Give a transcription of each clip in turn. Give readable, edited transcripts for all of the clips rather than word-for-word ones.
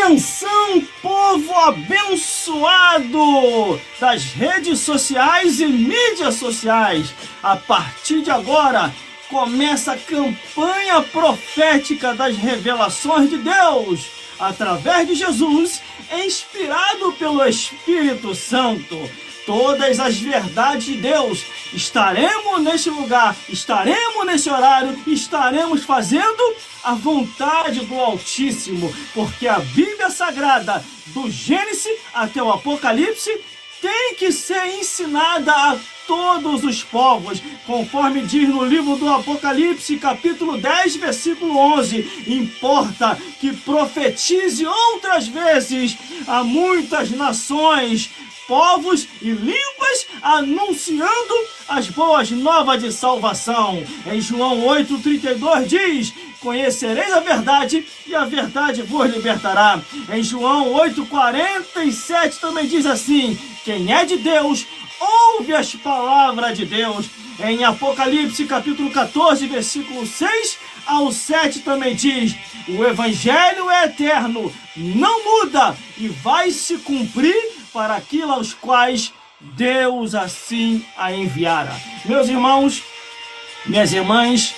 Atenção, povo abençoado das redes sociais e mídias sociais. A partir de agora, começa a campanha profética das revelações de Deus, através de Jesus, inspirado pelo Espírito Santo. Todas as verdades de Deus, estaremos neste lugar, estaremos nesse horário, estaremos fazendo a vontade do Altíssimo, porque a Bíblia Sagrada, do Gênesis até o Apocalipse, tem que ser ensinada a todos os povos, conforme diz no livro do Apocalipse, capítulo 10, versículo 11. Importa que profetize outras vezes a muitas nações, povos e línguas, anunciando as boas novas de salvação. Em João 8,32 diz: conhecereis a verdade e a verdade vos libertará. Em João 8,47 também diz assim: quem é de Deus, ouve as palavras de Deus. Em Apocalipse capítulo 14, versículo 6 ao 7 também diz: o evangelho é eterno, não muda e vai se cumprir para aquilo aos quais Deus assim a enviara. Meus irmãos, minhas irmãs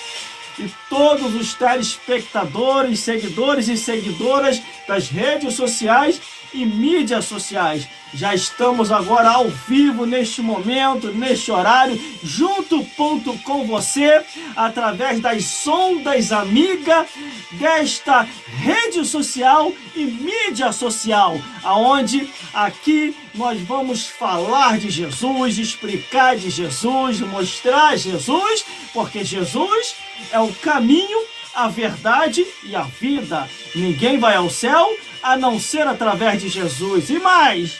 e todos os telespectadores, seguidores e seguidoras das redes sociais e mídias sociais, já estamos agora ao vivo neste momento, neste horário, junto com você, através das sondas amigas desta rede social e mídia social, aonde aqui nós vamos falar de Jesus, explicar de Jesus, mostrar Jesus, porque Jesus é o caminho, a verdade e a vida. Ninguém vai ao céu a não ser através de Jesus. E mais,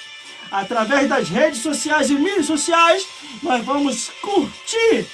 através das redes sociais e mídias sociais, nós vamos curtir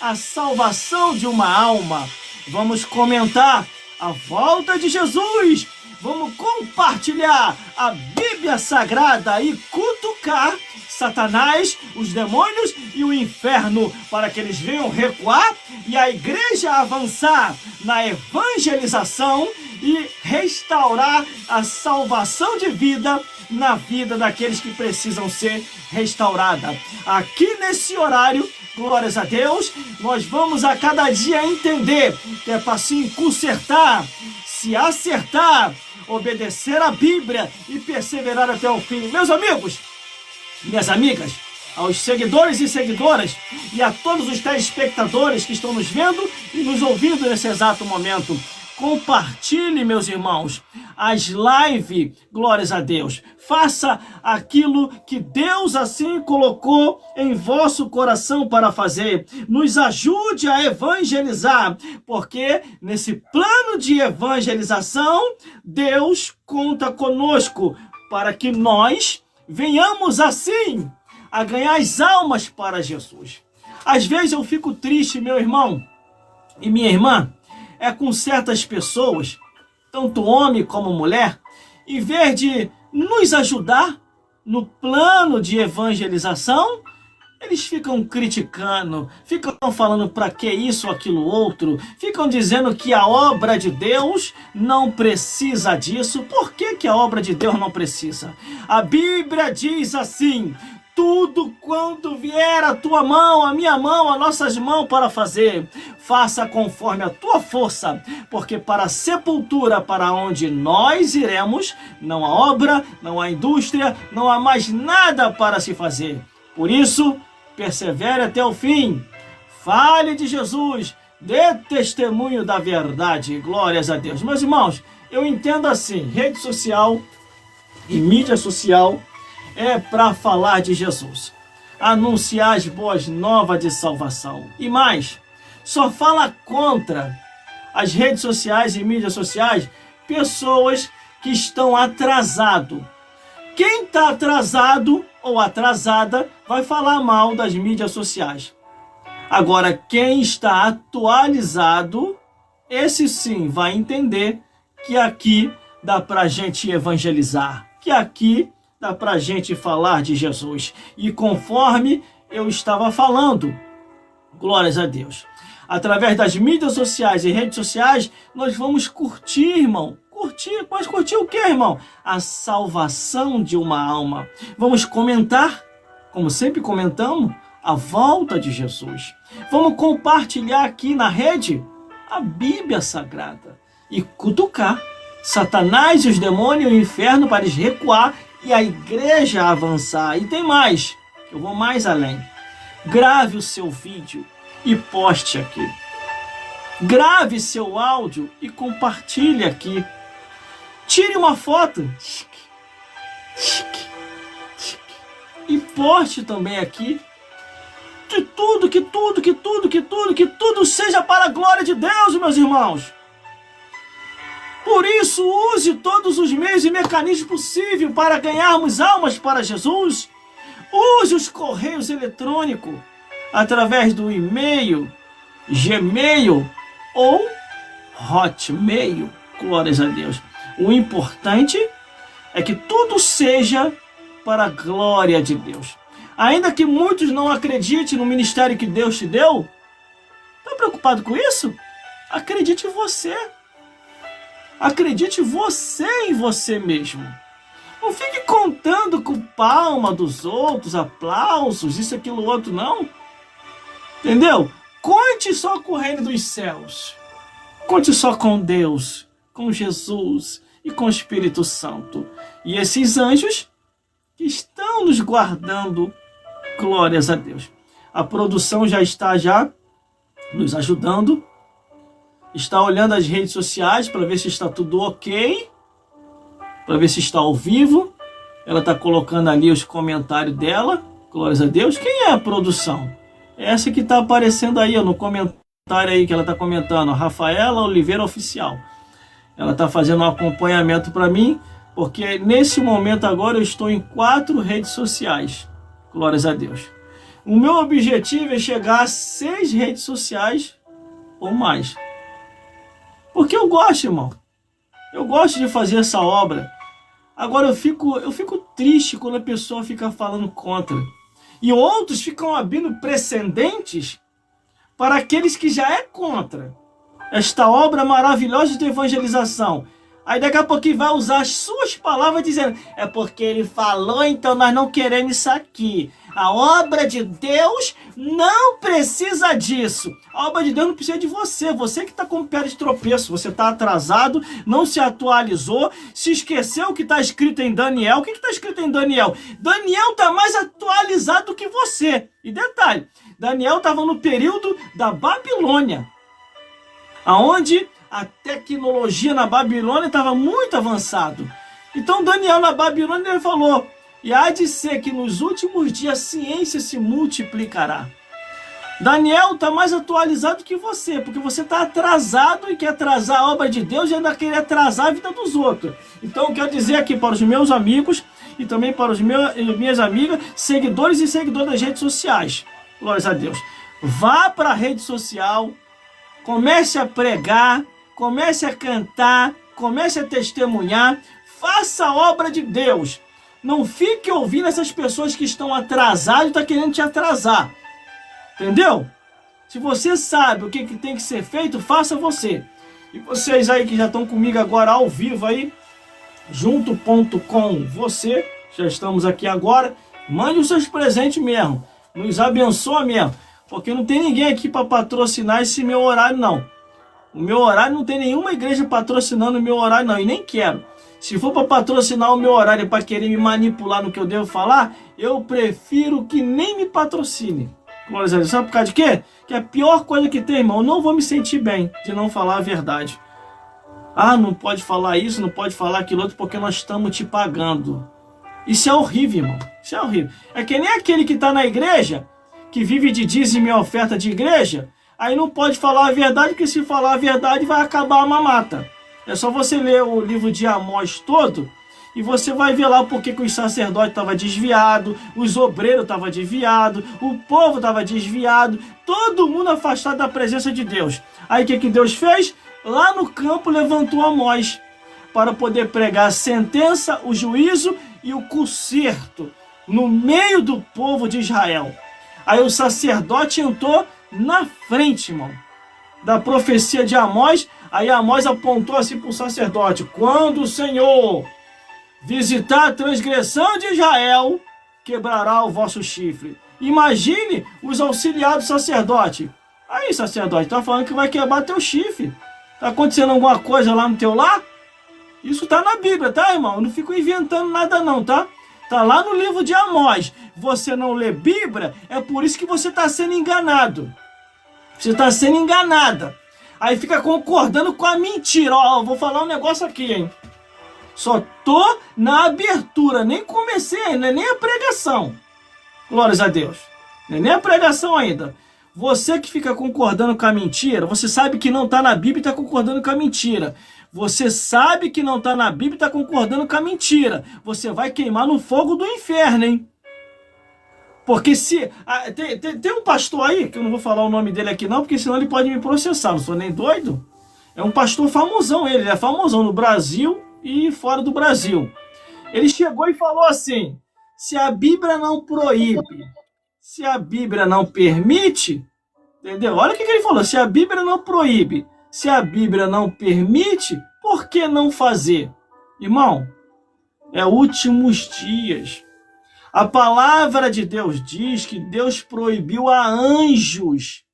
a salvação de uma alma. Vamos comentar a volta de Jesus. Vamos compartilhar a Bíblia Sagrada e cutucar Satanás, os demônios e o inferno, para que eles venham recuar e a igreja avançar na evangelização e restaurar a salvação de vida na vida daqueles que precisam ser restaurada. Aqui nesse horário, glórias a Deus, nós vamos a cada dia entender que é para se consertar, se acertar, obedecer a Bíblia e perseverar até o fim. Meus amigos, minhas amigas, aos seguidores e seguidoras e a todos os telespectadores que estão nos vendo e nos ouvindo nesse exato momento, compartilhe, meus irmãos, as lives, glórias a Deus. Faça aquilo que Deus assim colocou em vosso coração para fazer. Nos ajude a evangelizar, porque nesse plano de evangelização, Deus conta conosco para que nós venhamos assim a ganhar as almas para Jesus. Às vezes eu fico triste, meu irmão e minha irmã, com certas pessoas, tanto homem como mulher, em vez de nos ajudar no plano de evangelização, eles ficam criticando, ficam falando para que isso, aquilo, outro, ficam dizendo que a obra de Deus não precisa disso. Por que a obra de Deus não precisa? A Bíblia diz assim: tudo quanto vier a tua mão, a minha mão, as nossas mãos para fazer, faça conforme a tua força, porque para a sepultura para onde nós iremos, não há obra, não há indústria, não há mais nada para se fazer. Por isso, persevere até o fim, fale de Jesus, dê testemunho da verdade, glórias a Deus. Meus irmãos, eu entendo assim, rede social e mídia social é para falar de Jesus, anunciar as boas novas de salvação. E mais, só fala contra as redes sociais e mídias sociais pessoas que estão atrasadas. Quem está atrasado ou atrasada vai falar mal das mídias sociais. Agora, quem está atualizado, esse sim vai entender que aqui dá para a gente evangelizar, que aqui dá para a gente falar de Jesus. E conforme eu estava falando, glórias a Deus, através das mídias sociais e redes sociais, nós vamos curtir, irmão, curtir. Mas curtir o quê, irmão? A salvação de uma alma. Vamos comentar, como sempre comentamos, a volta de Jesus. Vamos compartilhar aqui na rede a Bíblia Sagrada e cutucar Satanás e os demônios e o inferno para eles recuar e a igreja avançar. E tem mais, eu vou mais além. Grave o seu vídeo e poste aqui. Grave seu áudio e compartilhe aqui. Tire uma foto e poste também aqui. Que tudo seja para a glória de Deus, meus irmãos. Por isso, use todos os meios e mecanismos possíveis para ganharmos almas para Jesus. Use os correios eletrônicos através do e-mail, Gmail ou Hotmail. Glórias a Deus. O importante é que tudo seja para a glória de Deus. Ainda que muitos não acreditem no ministério que Deus te deu, está preocupado com isso? Acredite em você. Acredite você em você mesmo. Não fique contando com palma dos outros, aplausos, isso, aquilo, outro, não. Entendeu? Conte só com o reino dos céus. Conte só com Deus, com Jesus e com o Espírito Santo. E esses anjos que estão nos guardando. Glórias a Deus. A produção já está nos ajudando. Está olhando as redes sociais para ver se está tudo ok. Para ver se está ao vivo. Ela está colocando ali os comentários dela. Glórias a Deus. Quem é a produção? Essa que está aparecendo aí, ó, no comentário aí que ela está comentando. Rafaela Oliveira Oficial. Ela está fazendo um acompanhamento para mim. Porque nesse momento agora eu estou em 4 redes sociais. Glórias a Deus. O meu objetivo é chegar a 6 redes sociais ou mais. Porque eu gosto, irmão. Eu gosto de fazer essa obra. Agora eu fico triste quando a pessoa fica falando contra. E outros ficam abrindo precedentes para aqueles que já é contra esta obra maravilhosa de evangelização. Aí daqui a pouquinho vai usar as suas palavras dizendo, é porque ele falou, então nós não queremos isso aqui. A obra de Deus não precisa disso. A obra de Deus não precisa de você. Você que está com pé de tropeço. Você está atrasado, não se atualizou, se esqueceu o que está escrito em Daniel. O que está escrito em Daniel? Daniel está mais atualizado do que você. E detalhe, Daniel estava no período da Babilônia, aonde a tecnologia na Babilônia estava muito avançado. Então Daniel na Babilônia ele falou, e há de ser que nos últimos dias a ciência se multiplicará. Daniel está mais atualizado que você, porque você está atrasado e quer atrasar a obra de Deus e ainda quer atrasar a vida dos outros. Então eu quero dizer aqui para os meus amigos e também para os minhas amigas, seguidores e seguidoras das redes sociais. Glórias a Deus. Vá para a rede social, comece a pregar, comece a cantar, comece a testemunhar, faça a obra de Deus. Não fique ouvindo essas pessoas que estão atrasadas e estão querendo te atrasar. Entendeu? Se você sabe o que tem que ser feito, faça você. E vocês aí que já estão comigo agora ao vivo aí, junto com você, já estamos aqui agora, mande os seus presentes mesmo. Nos abençoa mesmo. Porque não tem ninguém aqui para patrocinar esse meu horário, não. O meu horário não tem nenhuma igreja patrocinando o meu horário, não. E nem quero. Se for para patrocinar o meu horário para querer me manipular no que eu devo falar, eu prefiro que nem me patrocine. Glória a Deus. Sabe por causa de quê? Que é a pior coisa que tem, irmão. Eu não vou me sentir bem de não falar a verdade. Ah, não pode falar isso, não pode falar aquilo outro, porque nós estamos te pagando. Isso é horrível, irmão. Isso é horrível. É que nem aquele que está na igreja, que vive de dízimo e oferta de igreja, aí não pode falar a verdade, porque se falar a verdade vai acabar a mamata. É só você ler o livro de Amós todo, e você vai ver lá porque que os sacerdotes estavam desviados, os obreiros estavam desviados, o povo estava desviado, todo mundo afastado da presença de Deus. Aí o que Deus fez? Lá no campo levantou Amós, para poder pregar a sentença, o juízo e o conserto, no meio do povo de Israel. Aí o sacerdote entrou na frente, irmão. da profecia de Amós. Aí Amós apontou assim para o sacerdote: quando o Senhor visitar a transgressão de Israel, quebrará o vosso chifre. Imagine os auxiliares do sacerdote. Aí, sacerdote, tá falando que vai quebrar teu chifre. Tá acontecendo alguma coisa lá no teu lar? Isso tá na Bíblia, tá, irmão? Eu não fico inventando nada não, tá? Tá lá no livro de Amós. Você não lê Bíblia, é por isso que você tá sendo enganado. Você tá sendo enganada. Aí fica concordando com a mentira. Ó, eu vou falar um negócio aqui, hein? Só tô na abertura, nem comecei ainda, nem a pregação. Glórias a Deus. Nem a pregação ainda. Você que fica concordando com a mentira, você sabe que não está na Bíblia e está concordando com a mentira. Você sabe que não está na Bíblia e está concordando com a mentira. Você vai queimar no fogo do inferno, hein? Porque se... tem um pastor aí, que eu não vou falar o nome dele aqui não, porque senão ele pode me processar, não sou nem doido. É um pastor famosão, ele é famosão no Brasil e fora do Brasil. Ele chegou e falou assim: se a Bíblia não proíbe, se a Bíblia não permite, entendeu? Olha o que ele falou: se a Bíblia não proíbe, se a Bíblia não permite, por que não fazer? Irmão, é últimos dias. A palavra de Deus diz que Deus proibiu a anjos,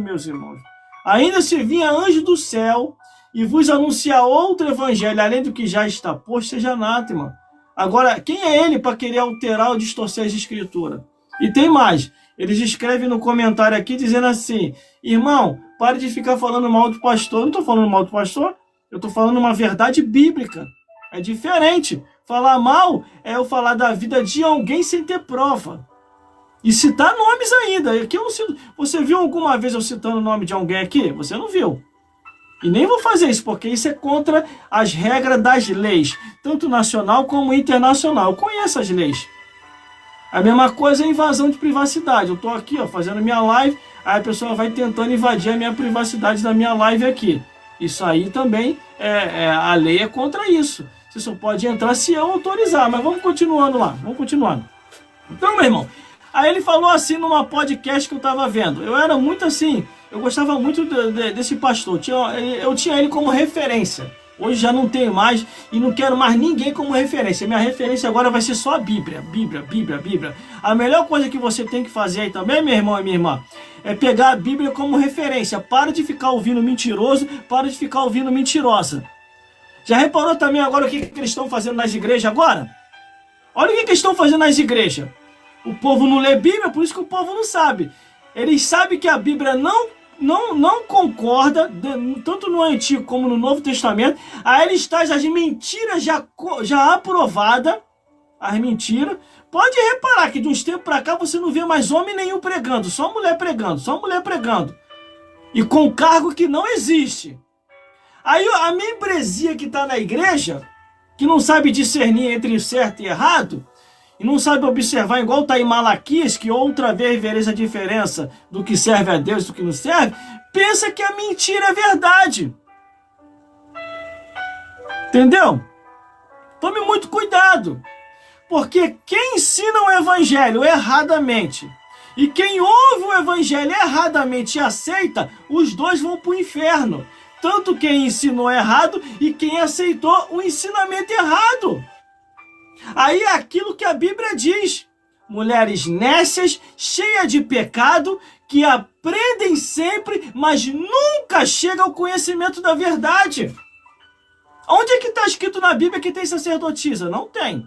meus irmãos. Ainda se vinha anjo do céu e vos anunciar outro evangelho, além do que já está posto, seja anátema. Agora, quem é ele para querer alterar ou distorcer as escrituras? E tem mais, eles escrevem no comentário aqui dizendo assim: irmão, pare de ficar falando mal do pastor. Eu não estou falando mal do pastor, eu estou falando uma verdade bíblica. É diferente. Falar mal é eu falar da vida de alguém sem ter prova. E citar nomes ainda. Aqui eu não cito. Você viu alguma vez eu citando o nome de alguém aqui? Você não viu. E nem vou fazer isso, porque isso é contra as regras das leis, tanto nacional como internacional. Eu conheço as leis. A mesma coisa é invasão de privacidade. Eu estou aqui, ó, fazendo minha live, aí a pessoa vai tentando invadir a minha privacidade da minha live aqui. Isso aí também, a lei é contra isso. Você só pode entrar se eu autorizar, mas vamos continuando lá, vamos continuando. Então, meu irmão, aí ele falou assim numa podcast que eu estava vendo. Eu era muito assim, eu gostava muito desse pastor, eu tinha ele como referência. Hoje já não tenho mais e não quero mais ninguém como referência. Minha referência agora vai ser só a Bíblia. Bíblia. A melhor coisa que você tem que fazer aí também, meu irmão e minha irmã, é pegar a Bíblia como referência. Para de ficar ouvindo mentiroso, para de ficar ouvindo mentirosa. Já reparou também agora o que eles estão fazendo nas igrejas agora? Olha o que eles estão fazendo nas igrejas. O povo não lê Bíblia, por isso que o povo não sabe. Eles sabem que a Bíblia não concorda, tanto no Antigo como no Novo Testamento. Aí eles trazem as mentiras já aprovadas. As mentiras. Pode reparar que de uns tempos para cá você não vê mais homem nenhum pregando, só mulher pregando. E com cargo que não existe. Aí a membresia que está na igreja, que não sabe discernir entre certo e errado, e não sabe observar, igual está em Malaquias, que outra vez vereis a diferença do que serve a Deus e do que não serve, pensa que a mentira é verdade. Entendeu? Tome muito cuidado. Porque quem ensina o evangelho erradamente e quem ouve o evangelho erradamente e aceita, os dois vão para o inferno. Tanto quem ensinou errado e quem aceitou o ensinamento errado. Aí é aquilo que a Bíblia diz: mulheres nécias, cheias de pecado, que aprendem sempre, mas nunca chegam ao conhecimento da verdade. Onde é que está escrito na Bíblia que tem sacerdotisa? Não tem.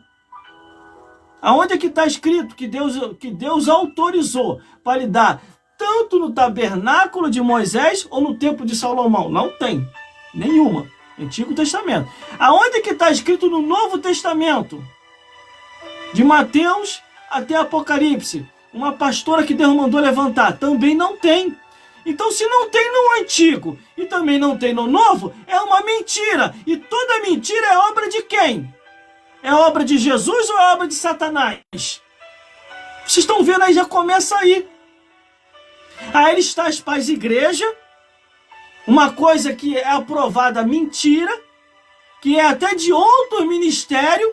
Aonde é que está escrito que Deus autorizou para lhe dar tanto no tabernáculo de Moisés ou no templo de Salomão? Não tem. Nenhuma. Antigo Testamento. Aonde é que está escrito no Novo Testamento? De Mateus até Apocalipse. Uma pastora que Deus mandou levantar. Também não tem. Então, se não tem no Antigo e também não tem no Novo, é uma mentira. E toda mentira é obra de quem? É obra de Jesus ou é obra de Satanás? Vocês estão vendo aí, já começa aí. Aí eles trazem para as igrejas uma coisa que é aprovada mentira, que é até de outro ministério,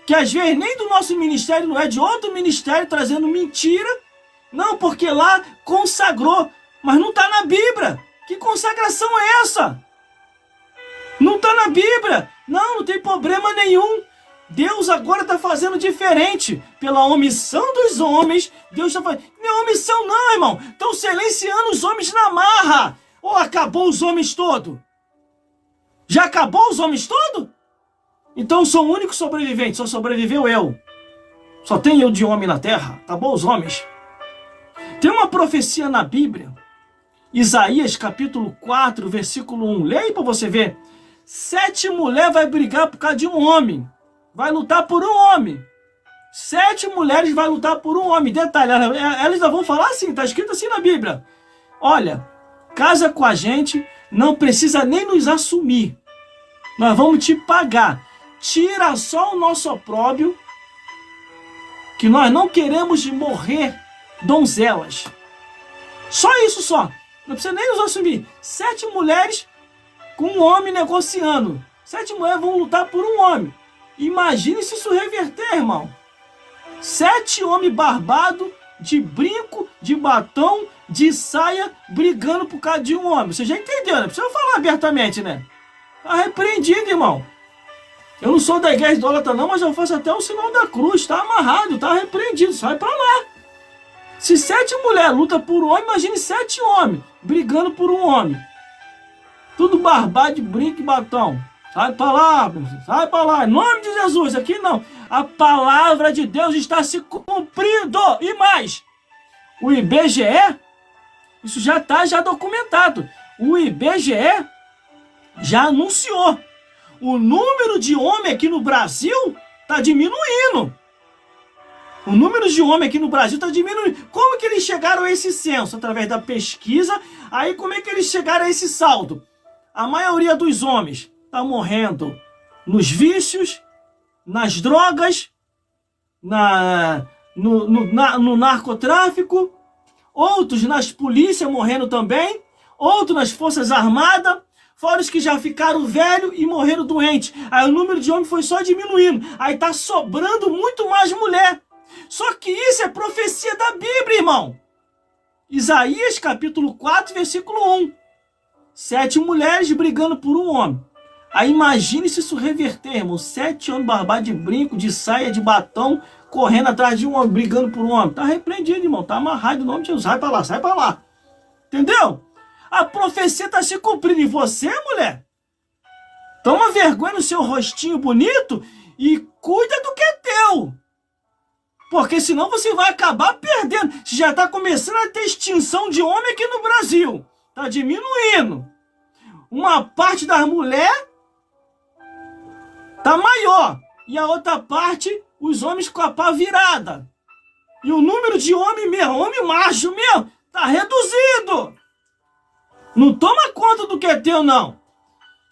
que às vezes nem do nosso ministério, não é de outro ministério, trazendo mentira. Não, porque lá consagrou. Mas não está na Bíblia. Que consagração é essa? Não está na Bíblia. Não tem problema nenhum. Deus agora está fazendo diferente. Pela omissão dos homens, Deus está fazendo... Não é omissão não, irmão. Estão silenciando os homens na marra. Ou acabou os homens todos? Já acabou os homens todos? Então eu sou o único sobrevivente. Só sobreviveu eu. Só tem eu de homem na terra. Acabou os homens. Tem uma profecia na Bíblia. Isaías capítulo 4, versículo 1. Leia aí para você ver. 7 mulheres vai brigar por causa de um homem. Vai lutar por um homem. 7 mulheres vai lutar por um homem. Detalhe, elas ainda vão falar assim, está escrito assim na Bíblia. Olha, casa com a gente, não precisa nem nos assumir. Nós vamos te pagar. Tira só o nosso opróbrio, que nós não queremos morrer donzelas. Só isso só. Não precisa nem nos assumir. 7 mulheres com um homem negociando. 7 mulheres vão lutar por um homem. Imagine se isso reverter, irmão. 7 homens barbados, de brinco, de batom, de saia, brigando por causa de um homem. Você já entendeu, né? Precisa falar abertamente, né? Tá repreendido, irmão. Eu não sou da igreja idólatra não, mas eu faço até o sinal da cruz. Tá amarrado, tá repreendido. Sai pra lá. Se 7 mulheres lutam por um homem, imagine 7 homens brigando por um homem. Tudo barbado de brinco e batom. Sai para lá, sai para lá. Em nome de Jesus, aqui não. A palavra de Deus está se cumprindo. E mais, o IBGE, isso já está documentado. O IBGE já anunciou. O número de homens aqui no Brasil está diminuindo. O número de homens aqui no Brasil está diminuindo. Como que eles chegaram a esse censo? Através da pesquisa. Aí como é que eles chegaram a esse saldo? A maioria dos homens está morrendo nos vícios, nas drogas, no narcotráfico, outros nas polícias morrendo também, outros nas forças armadas, fora os que já ficaram velhos e morreram doentes. Aí o número de homens foi só diminuindo. Aí está sobrando muito mais mulher. Só que isso é profecia da Bíblia, irmão. Isaías capítulo 4, versículo 1. 7 mulheres brigando por um homem. Aí imagine se isso reverter, irmão. 7 homens barbados de brinco, de saia, de batom, correndo atrás de um homem, brigando por um homem. Tá repreendido, irmão. Tá amarrado em nome de Jesus. Sai pra lá, sai pra lá. Entendeu? A profecia tá se cumprindo. E você, mulher? Toma vergonha no seu rostinho bonito e cuida do que é teu. Porque senão você vai acabar perdendo. Você já tá começando a ter extinção de homem aqui no Brasil. Tá diminuindo. Uma parte das mulheres tá maior. E a outra parte, os homens com a pá virada. E o número de homem mesmo, homem macho mesmo, tá reduzido. Não toma conta do que é teu, não.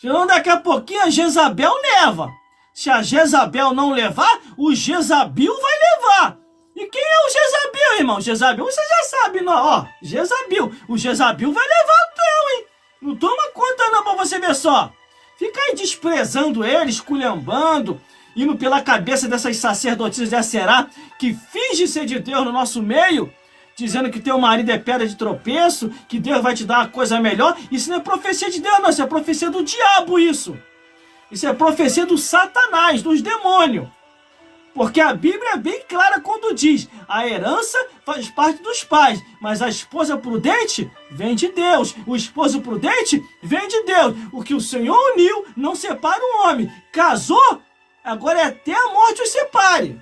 Senão daqui a pouquinho a Jezabel leva. Se a Jezabel não levar, o Jezabel vai levar. E quem é o Jezabel, irmão? Jezabel, você já sabe, não? Ó, Jezabel. O Jezabel vai levar o teu, hein? Não toma conta não, pra você ver só. Fica aí desprezando ele, esculhambando, indo pela cabeça dessas sacerdotisas de Aserá, que finge ser de Deus no nosso meio, dizendo que teu marido é pedra de tropeço, que Deus vai te dar uma coisa melhor. Isso não é profecia de Deus, não. Isso é profecia do diabo, isso. Isso é profecia do Satanás, dos demônios. Porque a Bíblia é bem clara quando diz: a herança faz parte dos pais, mas a esposa prudente vem de Deus. O esposo prudente vem de Deus. O que o Senhor uniu, não separa o homem. Casou, agora é até a morte os separe.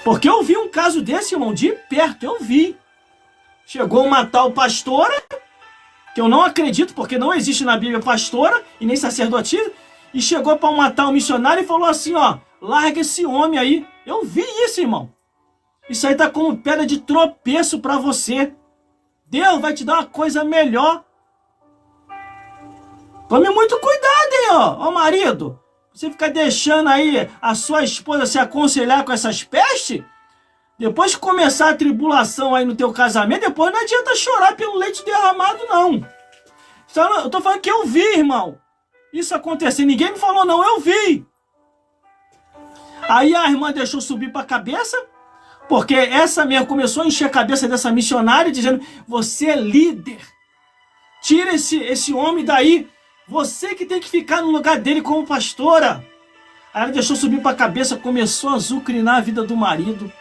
Porque eu vi um caso desse, irmão, de perto, eu vi. Chegou uma tal pastora, que eu não acredito, porque não existe na Bíblia pastora e nem sacerdotisa, e chegou para uma tal missionária e falou assim, ó: larga esse homem aí. Eu vi isso, irmão. Isso aí tá como pedra de tropeço para você. Deus vai te dar uma coisa melhor. Tome muito cuidado, hein, ó marido. Você fica deixando aí a sua esposa se aconselhar com essas pestes, depois que começar a tribulação aí no teu casamento, depois não adianta chorar pelo leite derramado, não. Eu tô falando que eu vi, irmão, isso acontecer. Ninguém me falou, não, eu vi. Aí a irmã deixou subir para a cabeça, Porque essa mesmo começou a encher a cabeça dessa missionária, dizendo: você é líder. Tira esse homem daí. Você que tem que ficar no lugar dele como pastora. Aí ela deixou subir para a cabeça, começou a azucrinar a vida do marido.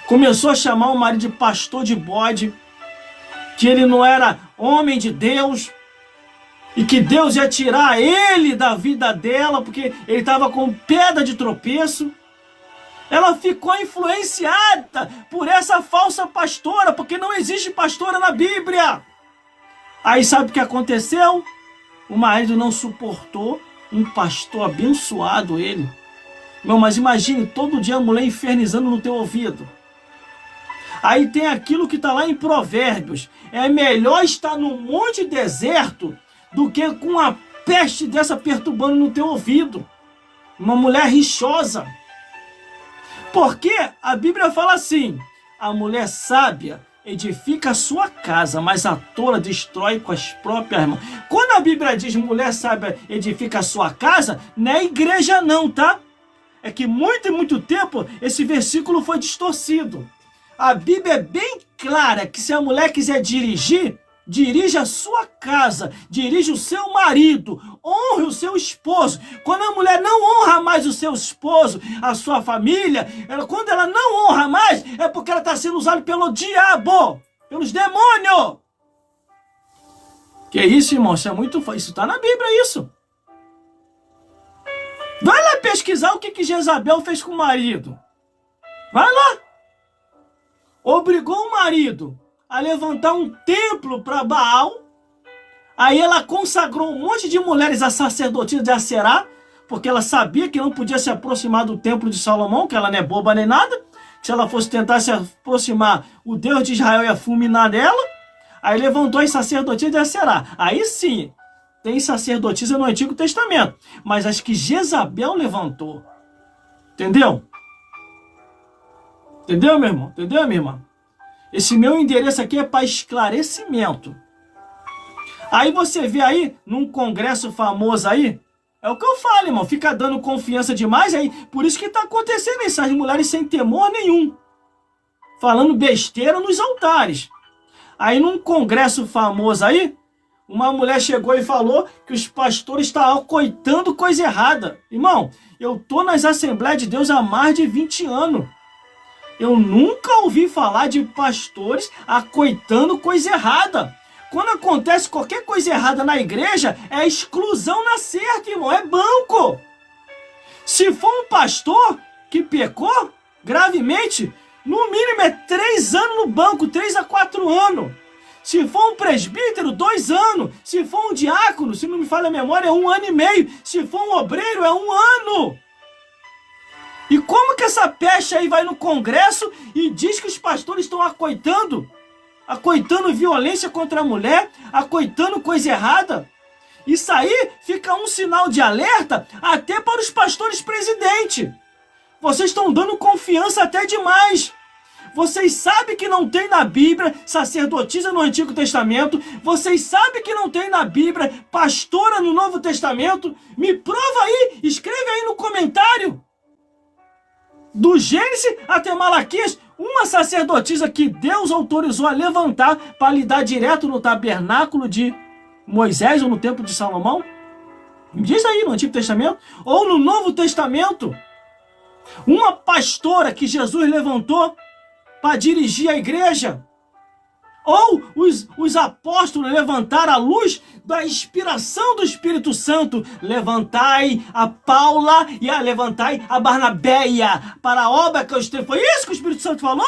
Começou a chamar o marido de pastor de bode. Que ele não era homem de Deus. E que Deus ia tirar ele da vida dela, porque ele estava com pedra de tropeço. Ela ficou influenciada por essa falsa pastora, porque não existe pastora na Bíblia. Aí sabe o que aconteceu? O marido não suportou, um pastor abençoado ele. Não, mas imagine todo dia a mulher infernizando no teu ouvido. Aí tem aquilo que está lá em Provérbios. É melhor estar num monte deserto do que com a peste dessa perturbando no teu ouvido. Uma mulher rixosa. Porque a Bíblia fala assim: a mulher sábia edifica a sua casa, mas a tola destrói com as próprias mãos. Quando a Bíblia diz mulher sábia edifica a sua casa, não é igreja não, tá? É que muito e muito tempo esse versículo foi distorcido. A Bíblia é bem clara que se a mulher quiser dirigir, dirige a sua casa, dirige o seu marido, honre o seu esposo. Quando a mulher não honra mais o seu esposo, a sua família, quando ela não honra mais, é porque ela está sendo usada pelo diabo, pelos demônios. Que isso, irmão? Isso é muito... Isso está na Bíblia, isso. Vai lá pesquisar o que Jezabel fez com o marido. Vai lá. Obrigou o marido a levantar um templo para Baal. Aí ela consagrou um monte de mulheres a sacerdotisa de Aserá, porque ela sabia que não podia se aproximar do templo de Salomão, que ela não é boba nem nada. Que se ela fosse tentar se aproximar, o Deus de Israel ia fulminar ela. Aí levantou as sacerdotisas de Aserá. Aí sim, tem sacerdotisa no Antigo Testamento, mas as que Jezabel levantou. Entendeu? Entendeu, meu irmão? Entendeu, minha irmã? Esse meu endereço aqui é para esclarecimento. Aí você vê aí, num congresso famoso aí, é o que eu falo, irmão, fica dando confiança demais aí, por isso que está acontecendo isso, as mulheres sem temor nenhum, falando besteira nos altares. Aí num congresso famoso aí, uma mulher chegou e falou que os pastores estavam acoitando coisa errada. Irmão, eu tô nas Assembleias de Deus há mais de 20 anos. Eu nunca ouvi falar de pastores acoitando coisa errada. Quando acontece qualquer coisa errada na igreja, é exclusão na certa, irmão. É banco. Se for um pastor que pecou gravemente, no mínimo é 3 anos no banco, 3 a 4 anos. Se for um presbítero, 2 anos. Se for um diácono, se não me falha a memória, é 1 ano e meio. Se for um obreiro, é 1 ano. E como que essa peste aí vai no Congresso e diz que os pastores estão acoitando violência contra a mulher, acoitando coisa errada? Isso aí fica um sinal de alerta até para os pastores presidentes. Vocês estão dando confiança até demais. Vocês sabem que não tem na Bíblia sacerdotisa no Antigo Testamento. Vocês sabem que não tem na Bíblia pastora no Novo Testamento. Me prova aí, escreve aí no comentário. Do Gênesis até Malaquias, uma sacerdotisa que Deus autorizou a levantar para lidar direto no tabernáculo de Moisés ou no templo de Salomão? Me diz aí no Antigo Testamento ou no Novo Testamento. Uma pastora que Jesus levantou para dirigir a igreja. Ou os apóstolos levantaram a luz da inspiração do Espírito Santo. Levantai a Paula e levantai a Barnabéia para a obra que eu estou. Foi isso que o Espírito Santo falou?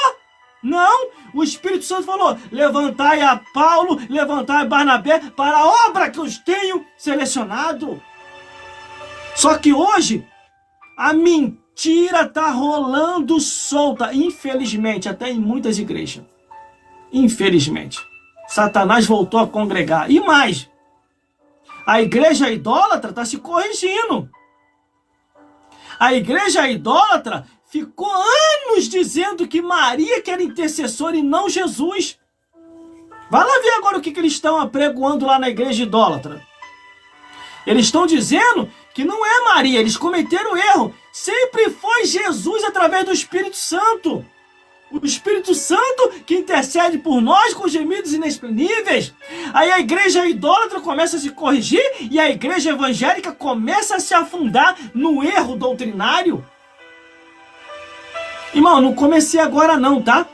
Não, o Espírito Santo falou: levantai a Paulo, levantai a Barnabé para a obra que eu tenho selecionado. Só que hoje a mentira está rolando solta, infelizmente, até em muitas igrejas. Infelizmente, Satanás voltou a congregar. E mais, a igreja idólatra está se corrigindo. A igreja idólatra ficou anos dizendo que Maria que era intercessora e não Jesus. Vai lá ver agora o que eles estão apregoando lá na igreja idólatra. Eles estão dizendo que não é Maria, eles cometeram erro. Sempre foi Jesus através do Espírito Santo. O Espírito Santo que intercede por nós com gemidos inexprimíveis. Aí a igreja idólatra começa a se corrigir e a igreja evangélica começa a se afundar no erro doutrinário. Irmão, não comecei agora não, tá?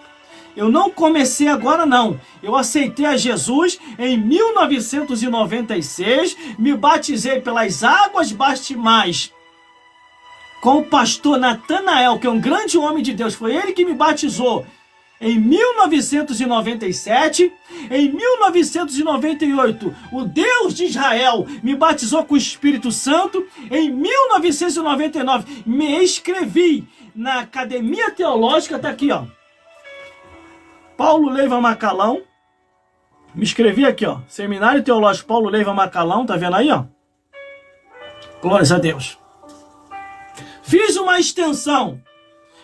Eu não comecei agora não. Eu aceitei a Jesus em 1996, me batizei pelas águas batismais com o pastor Natanael, que é um grande homem de Deus. Foi ele que me batizou em 1997. Em 1998, o Deus de Israel me batizou com o Espírito Santo. Em 1999, me inscrevi na Academia Teológica, tá aqui, ó. Paulo Leiva Macalão. Me inscrevi aqui, ó. Seminário Teológico Paulo Leiva Macalão, tá vendo aí, ó? Glórias a Deus. Fiz uma extensão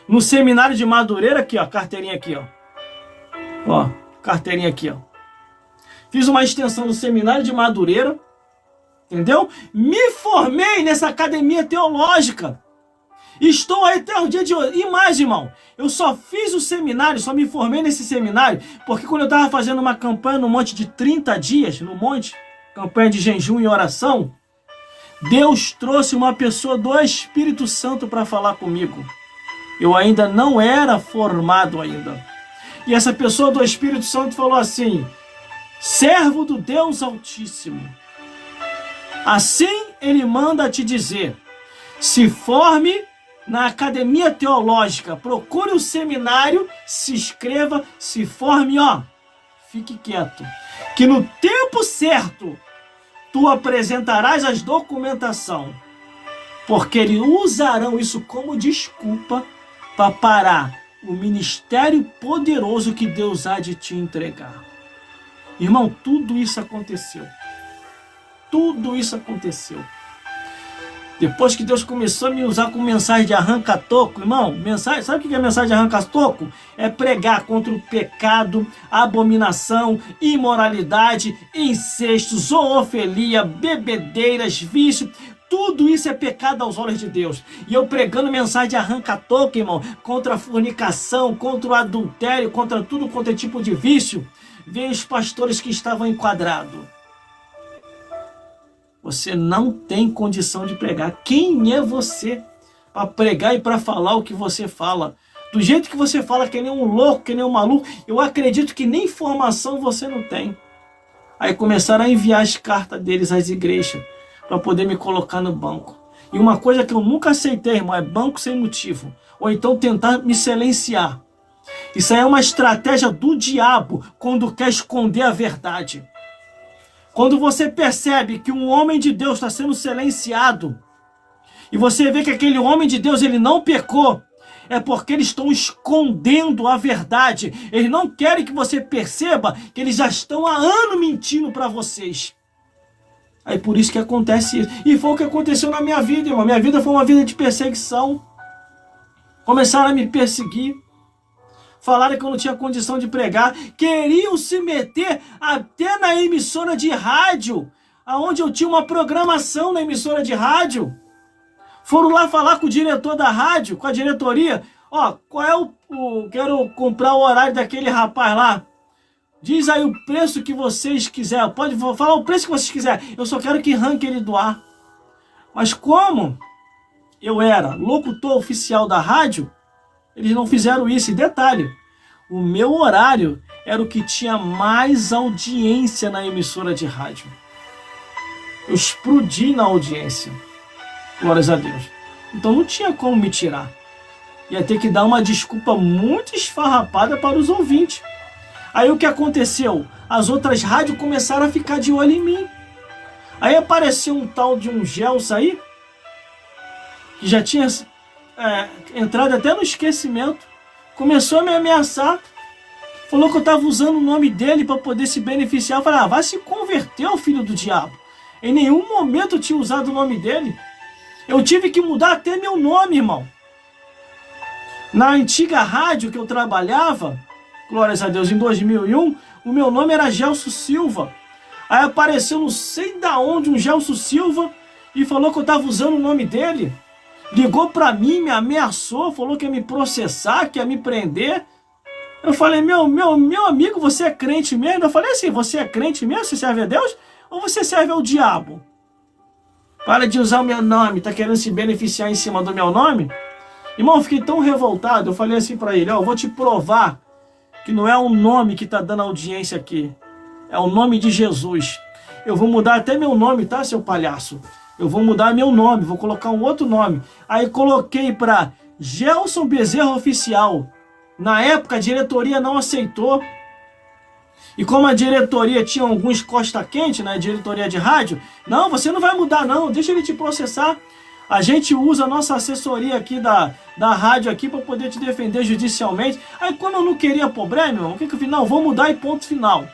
no Seminário de Madureira, aqui, ó, carteirinha aqui, ó. Ó, carteirinha aqui, ó. Fiz uma extensão no Seminário de Madureira, entendeu? Me formei nessa academia teológica. Estou aí até o dia de hoje. E mais, irmão, eu só fiz o seminário, só me formei nesse seminário, porque quando eu estava fazendo uma campanha no monte de 30 dias, no monte, campanha de jejum e oração, Deus trouxe uma pessoa do Espírito Santo para falar comigo. Eu ainda não era formado ainda. E essa pessoa do Espírito Santo falou assim: servo do Deus Altíssimo, assim ele manda te dizer, se forme na Academia Teológica, procure o seminário, se inscreva, se forme, ó, fique quieto, que no tempo certo tu apresentarás as documentação, porque eles usarão isso como desculpa para parar o ministério poderoso que Deus há de te entregar. Irmão, tudo isso aconteceu. Tudo isso aconteceu. Depois que Deus começou a me usar com mensagem de arranca-toco, irmão, mensagem, sabe o que é mensagem de arranca-toco? É pregar contra o pecado, abominação, imoralidade, incesto, zoofilia, bebedeiras, vício. Tudo isso é pecado aos olhos de Deus. E eu pregando mensagem de arranca-toco, irmão, contra a fornicação, contra o adultério, contra tudo quanto é tipo de vício, veio os pastores que estavam enquadrados. Você não tem condição de pregar. Quem é você para pregar e para falar o que você fala? Do jeito que você fala, que nem um louco, que nem um maluco, eu acredito que nem formação você não tem. Aí começaram a enviar as cartas deles às igrejas para poder me colocar no banco. E uma coisa que eu nunca aceitei, irmão, é banco sem motivo. Ou então tentar me silenciar. Isso aí é uma estratégia do diabo quando quer esconder a verdade. Quando você percebe que um homem de Deus está sendo silenciado, e você vê que aquele homem de Deus ele não pecou, é porque eles estão escondendo a verdade. Eles não querem que você perceba que eles já estão há anos mentindo para vocês. Aí por isso que acontece isso. E foi o que aconteceu na minha vida, irmão. Minha vida foi uma vida de perseguição. Começaram a me perseguir. Falaram que eu não tinha condição de pregar. Queriam se meter até na emissora de rádio, aonde eu tinha uma programação na emissora de rádio. Foram lá falar com o diretor da rádio, com a diretoria. Ó, qual é quero comprar o horário daquele rapaz lá. Diz aí o preço que vocês quiserem. Pode falar o preço que vocês quiserem. Eu só quero que arranque ele do ar. Mas como eu era locutor oficial da rádio, eles não fizeram isso. E detalhe, o meu horário era o que tinha mais audiência na emissora de rádio. Eu explodi na audiência. Glórias a Deus. Então não tinha como me tirar. Ia ter que dar uma desculpa muito esfarrapada para os ouvintes. Aí o que aconteceu? As outras rádios começaram a ficar de olho em mim. Aí apareceu um tal de um Gelson aí, que já tinha entrado até no esquecimento. Começou a me ameaçar. Falou que eu estava usando o nome dele para poder se beneficiar. Eu falei, vai se converter, o filho do diabo. Em nenhum momento eu tinha usado o nome dele. Eu tive que mudar até meu nome, irmão. Na antiga rádio que eu trabalhava, glórias a Deus, em 2001, o meu nome era Gelson Silva. Aí apareceu não sei da onde um Gelson Silva e falou que eu estava usando o nome dele. Ligou para mim, me ameaçou, falou que ia me processar, que ia me prender. Eu falei, meu amigo, você é crente mesmo? Eu falei assim, você é crente mesmo? Você serve a Deus? Ou você serve ao diabo? Para de usar o meu nome, tá querendo se beneficiar em cima do meu nome? Irmão, eu fiquei tão revoltado, eu falei assim para ele, ó, eu vou te provar que não é o nome que tá dando audiência aqui, é o nome de Jesus. Eu vou mudar até meu nome, tá, seu palhaço? Eu vou mudar meu nome, vou colocar um outro nome. Aí coloquei para Gelson Bezerra Oficial. Na época a diretoria não aceitou. E como a diretoria tinha alguns costa-quente, né, diretoria de rádio, não, você não vai mudar não, deixa ele te processar. A gente usa a nossa assessoria aqui da rádio aqui para poder te defender judicialmente. Aí como eu não queria problema, meu irmão, o que eu fiz? Não, vou mudar e ponto final.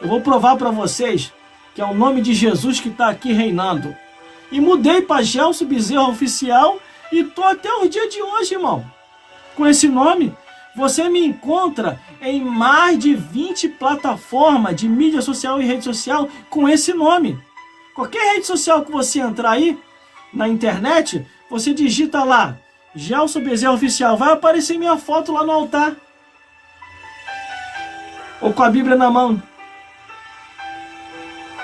Eu vou provar para vocês que é o nome de Jesus que está aqui reinando. E mudei para Gelson Bezerra Oficial e tô até o dia de hoje, irmão. Com esse nome, você me encontra em mais de 20 plataformas de mídia social e rede social com esse nome. Qualquer rede social que você entrar aí, na internet, você digita lá, Gelson Bezerra Oficial, vai aparecer minha foto lá no altar. Ou com a Bíblia na mão.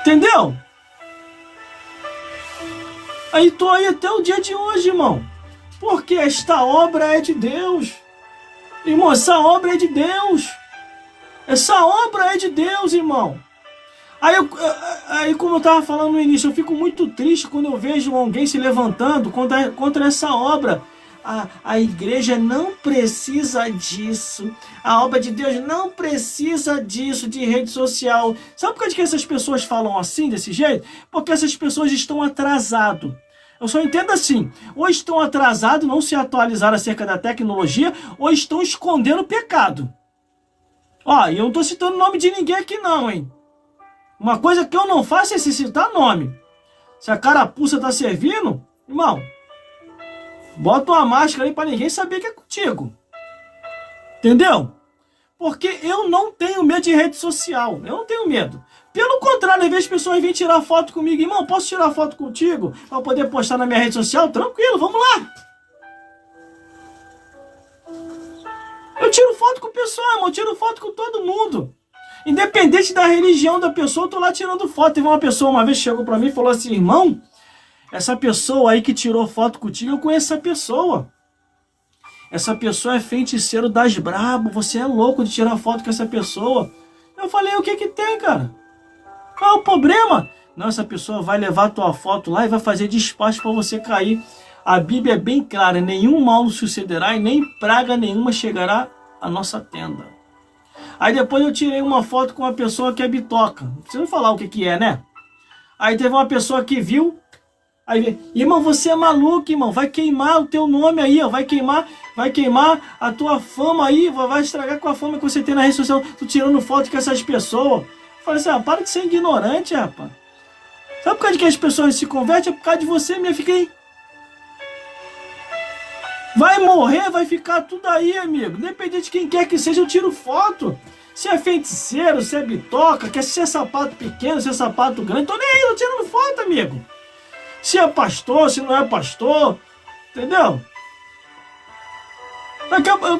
Entendeu? Aí tô aí até o dia de hoje, irmão. Porque esta obra é de Deus. Irmão, essa obra é de Deus. Essa obra é de Deus, irmão. Aí como eu estava falando no início, eu fico muito triste quando eu vejo alguém se levantando contra essa obra. A igreja não precisa disso. A obra de Deus não precisa disso, de rede social. Sabe por que essas pessoas falam assim, desse jeito? Porque essas pessoas estão atrasadas. Eu só entendo assim, ou estão atrasados, não se atualizaram acerca da tecnologia, ou estão escondendo o pecado. Ó, e eu não estou citando o nome de ninguém aqui não, hein? Uma coisa que eu não faço é se citar nome. Se a carapuça tá servindo, irmão, bota uma máscara aí para ninguém saber que é contigo. Entendeu? Porque eu não tenho medo de rede social. Eu não tenho medo. Pelo contrário, às vezes as pessoas vêm tirar foto comigo. Irmão, posso tirar foto contigo? Para poder postar na minha rede social? Tranquilo, vamos lá. Eu tiro foto com o pessoal, irmão. Eu tiro foto com todo mundo. Independente da religião da pessoa, eu tô lá tirando foto. Teve uma pessoa uma vez chegou para mim e falou assim, irmão, essa pessoa aí que tirou foto contigo, eu conheço essa pessoa. Essa pessoa é feiticeiro das brabo, você é louco de tirar foto com essa pessoa. Eu falei, o que que tem, cara? Qual é o problema? Não, essa pessoa vai levar a tua foto lá e vai fazer despacho para você cair. A Bíblia é bem clara, nenhum mal nos sucederá e nem praga nenhuma chegará à nossa tenda. Aí depois eu tirei uma foto com uma pessoa que é bitoca. Não precisa falar o que que é, né? Aí teve uma pessoa que viu. Aí, irmão, você é maluco, irmão. Vai queimar o teu nome aí, ó. Vai queimar a tua fama aí. Vai estragar com a fama que você tem na rede social. Tu tirando foto com essas pessoas. Eu falei assim, para de ser ignorante, rapaz. Sabe por causa de que as pessoas se convertem? É por causa de você, minha filha aí. Vai morrer, vai ficar tudo aí, amigo. Independente de quem quer que seja, eu tiro foto. Se é feiticeiro, se é bitoca, quer ser sapato pequeno, se é sapato grande, tô nem aí, tô tirando foto, amigo. Se é pastor, se não é pastor, entendeu?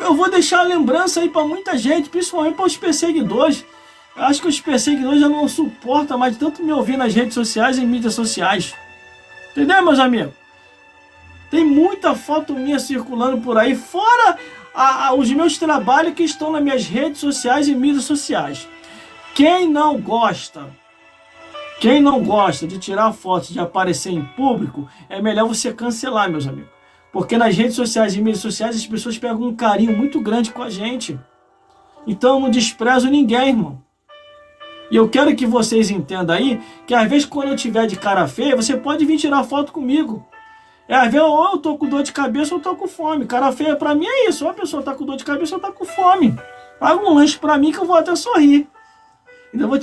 Eu vou deixar a lembrança aí pra muita gente, principalmente para os perseguidores. Eu acho que os perseguidores já não suportam mais de tanto me ouvir nas redes sociais e em mídias sociais. Entendeu, meus amigos? Tem muita foto minha circulando por aí, fora os meus trabalhos que estão nas minhas redes sociais e mídias sociais. Quem não gosta de tirar fotos, de aparecer em público, é melhor você cancelar, meus amigos. Porque nas redes sociais e mídias sociais as pessoas pegam um carinho muito grande com a gente. Então eu não desprezo ninguém, irmão. E eu quero que vocês entendam aí, que às vezes quando eu tiver de cara feia, você pode vir tirar foto comigo. Às vezes ou eu tô com dor de cabeça ou eu tô com fome. Cara feia pra mim é isso. Ou a pessoa tá com dor de cabeça ou tá com fome. Paga um lanche pra mim que eu vou até sorrir. Ainda vou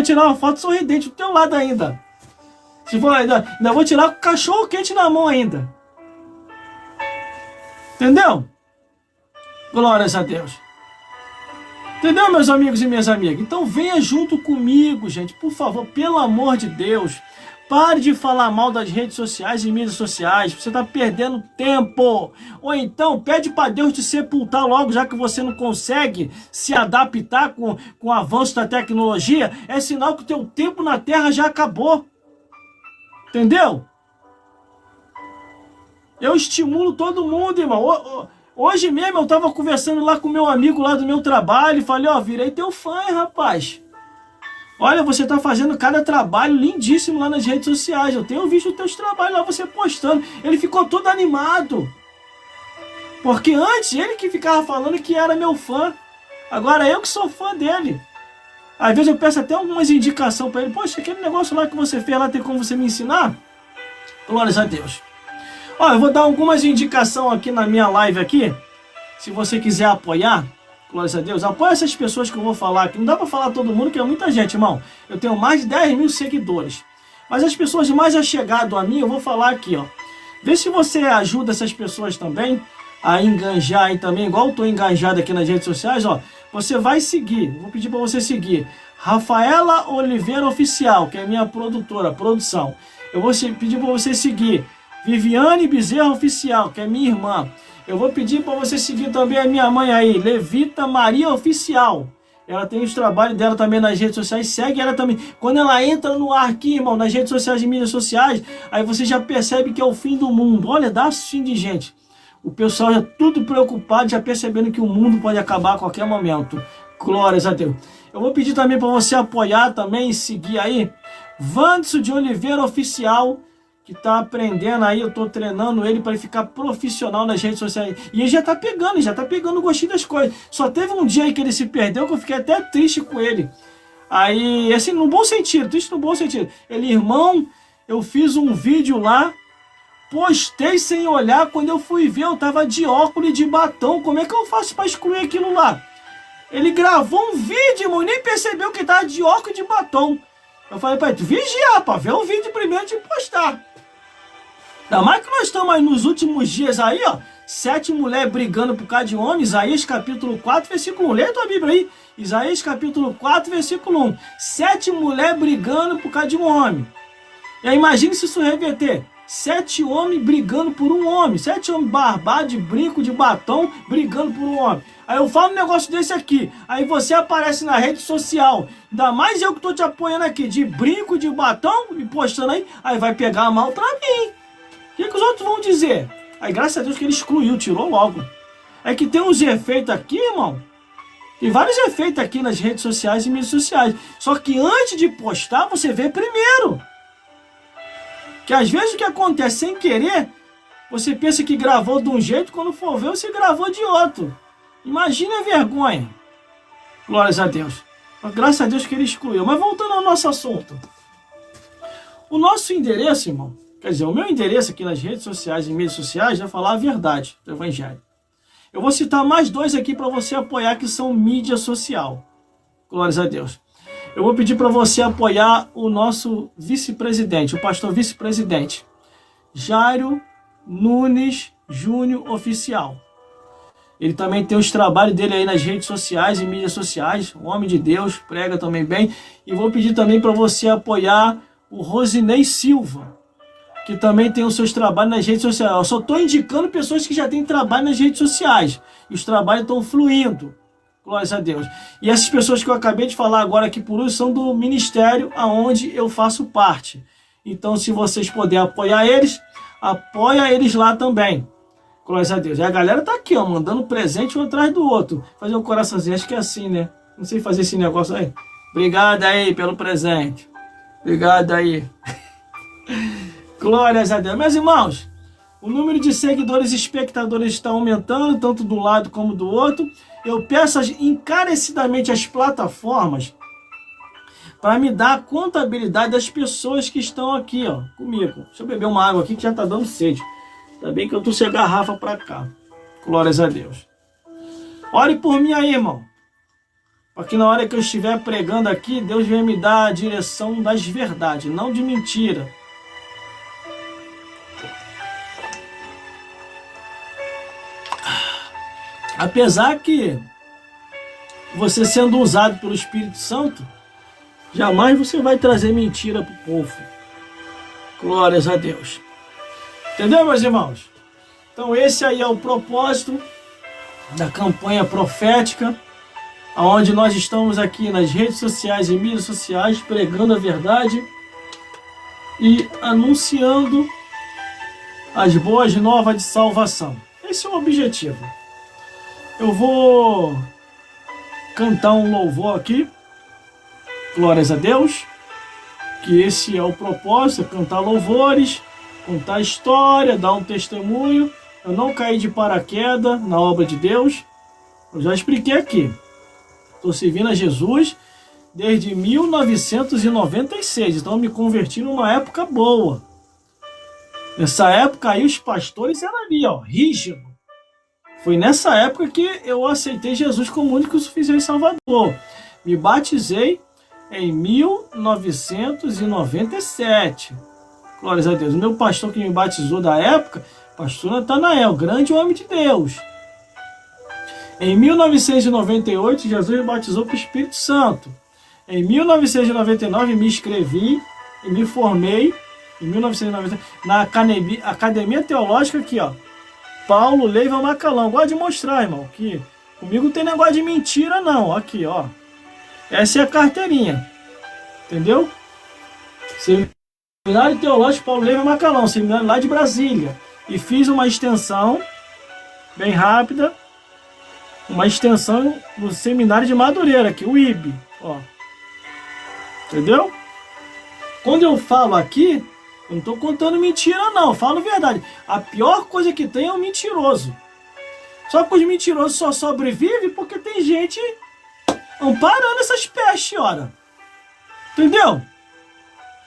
tirar uma foto sorridente do teu lado ainda. Ainda vou tirar com o cachorro quente na mão ainda. Entendeu? Glórias a Deus. Entendeu, meus amigos e minhas amigas? Então venha junto comigo, gente. Por favor, pelo amor de Deus. Pare de falar mal das redes sociais e mídias sociais. Você está perdendo tempo. Ou então, pede para Deus te sepultar logo, já que você não consegue se adaptar com o avanço da tecnologia. É sinal que o teu tempo na Terra já acabou. Entendeu? Eu estimulo todo mundo, irmão. Hoje mesmo eu estava conversando lá com meu amigo lá do meu trabalho e falei, ó, virei teu fã, hein, rapaz. Olha, você está fazendo cada trabalho lindíssimo lá nas redes sociais. Eu tenho visto os teus trabalhos lá, você postando. Ele ficou todo animado. Porque antes, ele que ficava falando que era meu fã. Agora eu que sou fã dele. Às vezes eu peço até algumas indicações para ele. Poxa, aquele negócio lá que você fez lá, tem como você me ensinar? Glórias a Deus. Ó, eu vou dar algumas indicações aqui na minha live aqui. Se você quiser apoiar. Glórias a Deus. Apoia essas pessoas que eu vou falar aqui. Não dá para falar todo mundo, que é muita gente, irmão. Eu tenho mais de 10 mil seguidores. Mas as pessoas mais achegadas a mim, eu vou falar aqui, ó. Vê se você ajuda essas pessoas também a enganjar aí também, igual eu tô engajado aqui nas redes sociais, ó. Você vai seguir. Vou pedir para você seguir. Rafaela Oliveira Oficial, que é minha produção. Eu vou pedir para você seguir Viviane Bezerra Oficial, que é minha irmã. Eu vou pedir para você seguir também a minha mãe aí, Levita Maria Oficial. Ela tem os trabalhos dela também nas redes sociais. Segue ela também. Quando ela entra no ar aqui, irmão, nas redes sociais e mídias sociais, aí você já percebe que é o fim do mundo. Olha, dá fim de gente. O pessoal já tudo preocupado, já percebendo que o mundo pode acabar a qualquer momento. Glórias a Deus. Eu vou pedir também para você apoiar também e seguir aí Vanderson de Oliveira Oficial, que tá aprendendo aí, eu tô treinando ele para ele ficar profissional nas redes sociais. E ele já tá pegando o gostinho das coisas. Só teve um dia aí que ele se perdeu, que eu fiquei até triste com ele. Aí, assim, no bom sentido, triste no bom sentido. Ele, irmão, eu fiz um vídeo lá, postei sem olhar, quando eu fui ver, eu tava de óculos e de batom. Como é que eu faço para excluir aquilo lá? Ele gravou um vídeo, irmão, e nem percebeu que tava de óculos e de batom. Eu falei pra ele, vigiar, pra ver o vídeo primeiro de postar. Ainda mais que nós estamos aí nos últimos dias aí, ó. 7 mulheres brigando por causa de homem. Isaías capítulo 4, versículo 1. Lê a tua Bíblia aí. Isaías capítulo 4, versículo 1. 7 mulheres brigando por causa de um homem. E aí imagine se isso reverter. 7 homens brigando por um homem. 7 homens barbados, de brinco, de batom, brigando por um homem. Aí eu falo um negócio desse aqui. Aí você aparece na rede social. Ainda mais eu que tô te apoiando aqui. De brinco, de batom, e postando aí. Aí vai pegar mal pra mim. O que os outros vão dizer? Aí graças a Deus que ele excluiu, tirou logo. É que tem uns efeitos aqui, irmão. Tem vários efeitos aqui nas redes sociais e mídias sociais. Só que antes de postar, você vê primeiro. Que às vezes o que acontece sem querer, você pensa que gravou de um jeito, quando for ver, você gravou de outro. Imagina a vergonha. Glórias a Deus. Mas, graças a Deus que ele excluiu. Mas voltando ao nosso assunto. O nosso endereço, irmão, quer dizer, o meu endereço aqui nas redes sociais e mídias sociais é falar a verdade do Evangelho. Eu vou citar mais 2 aqui para você apoiar, que são mídia social. Glórias a Deus. Eu vou pedir para você apoiar o nosso vice-presidente, o pastor vice-presidente, Jairo Nunes Júnior Oficial. Ele também tem os trabalhos dele aí nas redes sociais e mídias sociais, um homem de Deus, prega também bem. E vou pedir também para você apoiar o Rosinei Silva, que também tem os seus trabalhos nas redes sociais. Eu só estou indicando pessoas que já têm trabalho nas redes sociais. E os trabalhos estão fluindo. Glórias a Deus. E essas pessoas que eu acabei de falar agora aqui por hoje são do ministério aonde eu faço parte. Então, se vocês puderem apoiar eles, apoia eles lá também. Glórias a Deus. E a galera tá aqui, ó, mandando presente um atrás do outro. Fazer um coraçãozinho, acho que é assim, né? Não sei fazer esse negócio aí. Obrigado aí pelo presente. Obrigado aí. Glórias a Deus. Meus irmãos, o número de seguidores e espectadores está aumentando, tanto do lado como do outro. Eu peço encarecidamente às plataformas para me dar a contabilidade das pessoas que estão aqui, ó, comigo. Deixa eu beber uma água aqui que já está dando sede. Ainda bem que eu trouxe a garrafa para cá. Glórias a Deus. Ore por mim aí, irmão. Para que na hora que eu estiver pregando aqui, Deus venha me dar a direção das verdades, não de mentira. Apesar que você sendo usado pelo Espírito Santo, jamais você vai trazer mentira para o povo. Glórias a Deus. Entendeu, meus irmãos? Então esse aí é o propósito da campanha profética, onde nós estamos aqui nas redes sociais e mídias sociais pregando a verdade e anunciando as boas novas de salvação. Esse é o objetivo. Eu vou cantar um louvor aqui, glórias a Deus, que esse é o propósito, cantar louvores, contar história, dar um testemunho. Eu não caí de paraquedas na obra de Deus, eu já expliquei aqui. Estou servindo a Jesus desde 1996, então eu me converti numa época boa. Nessa época aí os pastores eram ali, ó, rígido. Foi nessa época que eu aceitei Jesus como único e suficiente Salvador. Me batizei em 1997. Glórias a Deus. O meu pastor que me batizou da época, pastor Natanael, grande homem de Deus. Em 1998, Jesus me batizou com o Espírito Santo. Em 1999, me inscrevi e me formei em 1990 na Academia Teológica aqui, ó. Paulo Leiva Macalão. Gosto de mostrar, irmão, que comigo não tem negócio de mentira, não. Aqui, ó. Essa é a carteirinha. Entendeu? Seminário Teológico Paulo Leiva Macalão, seminário lá de Brasília. E fiz uma extensão bem rápida. Uma extensão no seminário de Madureira, aqui, o IB, ó. Entendeu? Quando eu falo aqui, eu não estou contando mentira, não. Eu falo verdade. A pior coisa que tem é o mentiroso. Só que os mentirosos só sobrevivem porque tem gente amparando essas pestes, ora. Entendeu?